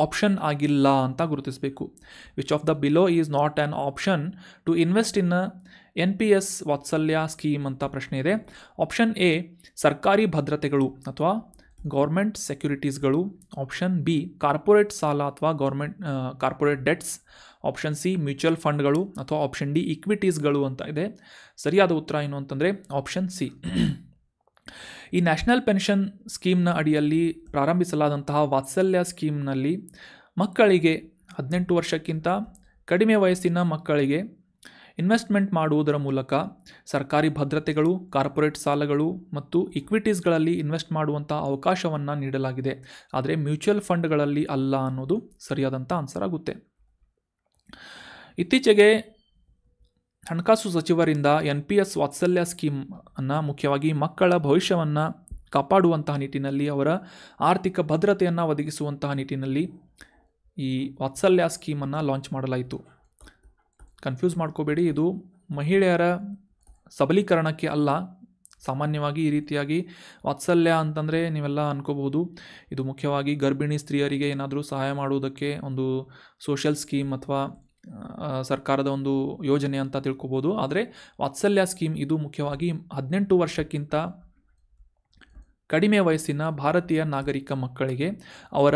ಆಪ್ಷನ್ ಆಗಿಲ್ಲ ಅಂತ ಗುರುತಿಸಬೇಕು. Which of the below is not an option two invest in NPS ವಾತ್ಸಲ್ಯ ಸ್ಕೀಮ್ ಅಂತ ಪ್ರಶ್ನೆ ಇದೆ. ಆಪ್ಷನ್ ಎ ಸರ್ಕಾರಿ ಭದ್ರತೆಗಳು ಅಥವಾ ಗೌರ್ಮೆಂಟ್ ಸೆಕ್ಯುರಿಟೀಸ್ಗಳು. ಆಪ್ಷನ್ ಬಿ ಕಾರ್ಪೊರೇಟ್ ಸಾಲ ಅಥವಾ corporate debts. Option C mutual ಫಂಡ್ಗಳು ಅಥವಾ ಆಪ್ಷನ್ ಡಿ ಇಕ್ವಿಟೀಸ್ಗಳು ಅಂತ ಇದೆ. ಸರಿಯಾದ ಉತ್ತರ ಏನು ಅಂತಂದರೆ ಆಪ್ಷನ್ ಸಿ. ಈ ನ್ಯಾಷನಲ್ ಪೆನ್ಷನ್ ಸ್ಕೀಮ್ನ ಅಡಿಯಲ್ಲಿ ಪ್ರಾರಂಭಿಸಲಾದಂತಹ ವಾತ್ಸಲ್ಯ ಸ್ಕೀಮ್ನಲ್ಲಿ ಮಕ್ಕಳಿಗೆ 18 ವರ್ಷಕ್ಕಿಂತ ಕಡಿಮೆ ವಯಸ್ಸಿನ ಮಕ್ಕಳಿಗೆ ಇನ್ವೆಸ್ಟ್ಮೆಂಟ್ ಮಾಡುವುದರ ಮೂಲಕ ಸರ್ಕಾರಿ ಭದ್ರತೆಗಳು, ಕಾರ್ಪೊರೇಟ್ ಸಾಲಗಳು ಮತ್ತು ಇಕ್ವಿಟೀಸ್ಗಳಲ್ಲಿ ಇನ್ವೆಸ್ಟ್ ಮಾಡುವಂಥ ಅವಕಾಶವನ್ನು ನೀಡಲಾಗಿದೆ. ಆದರೆ ಮ್ಯೂಚುವಲ್ ಫಂಡ್ಗಳಲ್ಲಿ ಅಲ್ಲ ಅನ್ನೋದು ಸರಿಯಾದಂಥ ಆನ್ಸರ್ ಆಗುತ್ತೆ. ಇತ್ತೀಚೆಗೆ ಹಣಕಾಸು ಸಚಿವರಿಂದ NPS ವಾತ್ಸಲ್ಯ ಸ್ಕೀಮ್ ಅನ್ನು ಮುಖ್ಯವಾಗಿ ಮಕ್ಕಳ ಭವಿಷ್ಯವನ್ನು ಕಾಪಾಡುವಂತಹ ನಿಟ್ಟಿನಲ್ಲಿ, ಅವರ ಆರ್ಥಿಕ ಭದ್ರತೆಯನ್ನು ಒದಗಿಸುವಂತಹ ನಿಟ್ಟಿನಲ್ಲಿ ಈ ವಾತ್ಸಲ್ಯ ಸ್ಕೀಮನ್ನು ಲಾಂಚ್ ಮಾಡಲಾಯಿತು. ಕನ್ಫ್ಯೂಸ್ ಮಾಡ್ಕೋಬೇಡಿ, ಇದು ಮಹಿಳೆಯರ ಸಬಲೀಕರಣಕ್ಕೆ ಅಲ್ಲ. ಸಾಮಾನ್ಯವಾಗಿ ಈ ರೀತಿಯಾಗಿ ವಾತ್ಸಲ್ಯ ಅಂತಂದರೆ ನೀವೆಲ್ಲ ಅನ್ಕೋಬಹುದು ಇದು ಮುಖ್ಯವಾಗಿ ಗರ್ಭಿಣಿ ಸ್ತ್ರೀಯರಿಗೆ ಏನಾದರೂ ಸಹಾಯ ಮಾಡುವುದಕ್ಕೆ ಒಂದು ಸೋಷಿಯಲ್ ಸ್ಕೀಮ್ ಅಥವಾ ಸರ್ಕಾರದ ಒಂದು ಯೋಜನೆ ಅಂತ ತಿಳ್ಕೊಬೋದು. ಆದರೆ ವಾತ್ಸಲ್ಯ ಸ್ಕೀಮ್ ಇದು ಮುಖ್ಯವಾಗಿ 18 ವರ್ಷಕ್ಕಿಂತ ಕಡಿಮೆ ವಯಸ್ಸಿನ ಭಾರತೀಯ ನಾಗರಿಕ ಮಕ್ಕಳಿಗೆ ಅವರ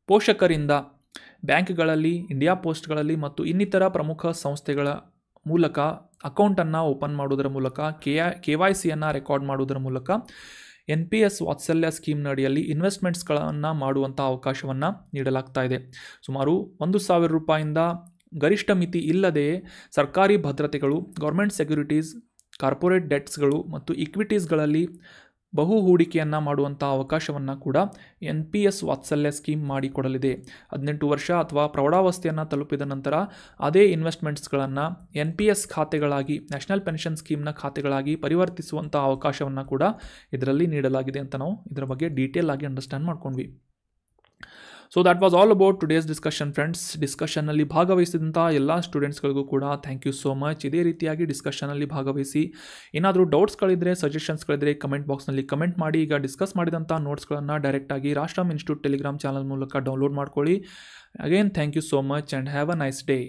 ಪೋಷಕರಿಂದ ಬ್ಯಾಂಕ್ಗಳಲ್ಲಿ, ಇಂಡಿಯಾ ಪೋಸ್ಟ್ಗಳಲ್ಲಿ ಮತ್ತು ಇನ್ನಿತರ ಪ್ರಮುಖ ಸಂಸ್ಥೆಗಳ ಮೂಲಕ ಅಕೌಂಟನ್ನು ಓಪನ್ ಮಾಡುವುದರ ಮೂಲಕ KYCಯನ್ನು ರೆಕಾರ್ಡ್ ಮಾಡುವುದರ ಮೂಲಕ NPS ವಾತ್ಸಲ್ಯ ಸ್ಕೀಮ್ನ ಅಡಿಯಲ್ಲಿ ಇನ್ವೆಸ್ಟ್ಮೆಂಟ್ಸ್ಗಳನ್ನು ಮಾಡುವಂಥ ಅವಕಾಶವನ್ನು ನೀಡಲಾಗ್ತಾ ಇದೆ. ಸುಮಾರು 1,000 ರೂಪಾಯಿಂದ ಗರಿಷ್ಠ ಮಿತಿ ಇಲ್ಲದೆಯೇ ಸರ್ಕಾರಿ ಭದ್ರತೆಗಳು, ಗೌರ್ಮೆಂಟ್ ಸೆಕ್ಯುರಿಟೀಸ್, ಕಾರ್ಪೊರೇಟ್ ಡೆಟ್ಸ್ಗಳು ಮತ್ತು ಇಕ್ವಿಟೀಸ್ಗಳಲ್ಲಿ ಬಹು ಹೂಡಿಕೆಯನ್ನು ಮಾಡುವಂಥ ಅವಕಾಶವನ್ನು ಕೂಡ NPS ವಾತ್ಸಲ್ಯ ಸ್ಕೀಮ್ ಮಾಡಿಕೊಡಲಿದೆ. 18 ವರ್ಷ ಅಥವಾ ಪ್ರೌಢಾವಸ್ಥೆಯನ್ನು ತಲುಪಿದ ನಂತರ ಅದೇ ಇನ್ವೆಸ್ಟ್ಮೆಂಟ್ಸ್ಗಳನ್ನು NPS ಖಾತೆಗಳಾಗಿ, ನ್ಯಾಷನಲ್ ಪೆನ್ಷನ್ ಸ್ಕೀಮ್ನ ಖಾತೆಗಳಾಗಿ ಪರಿವರ್ತಿಸುವಂಥ ಅವಕಾಶವನ್ನು ಕೂಡ ಇದರಲ್ಲಿ ನೀಡಲಾಗಿದೆ ಅಂತ ನಾವು ಇದರ ಬಗ್ಗೆ ಡೀಟೇಲ್ ಆಗಿ ಅಂಡರ್ಸ್ಟ್ಯಾಂಡ್ ಮಾಡ್ಕೊಂಡ್ವಿ. So that was all about today's discussion friends. ಡಿಸ್ಕಷನ್ನಲ್ಲಿ ಭಾಗವಹಿಸಿದಂಥ ಎಲ್ಲ ಸ್ಟೂಡೆಂಟ್ಸ್ಗಳಿಗೂ ಕೂಡ ಥ್ಯಾಂಕ್ ಯು ಸೋ ಮಚ್. ಇದೇ ರೀತಿಯಾಗಿ ಡಿಸ್ಕಷನಲ್ಲಿ ಭಾಗವಹಿಸಿ. ಏನಾದರೂ ಡೌಟ್ಸ್ಗಳಿದ್ದರೆ, ಸಜೆಷನ್ಸ್ಗಳಿದ್ದರೆ ಕಮೆಂಟ್ ಬಾಕ್ಸ್ನಲ್ಲಿ ಕಮೆಂಟ್ ಮಾಡಿ. ಈಗ ಡಿಸ್ಕಸ್ ಮಾಡಿದಂಥ ನೋಟ್ಸ್ಗಳನ್ನು ಡೈರೆಕ್ಟಾಗಿ ರಾಷ್ಟ್ರಮ್ ಇನ್ಸ್ಟಿಟ್ಯೂಟ್ ಟೆಲಿಗ್ರಾಮ್ ಚಾನಲ್ ಮೂಲಕ ಡೌನ್ಲೋಡ್ ಮಾಡ್ಕೊಳ್ಳಿ. Again thank you so much and have a nice day.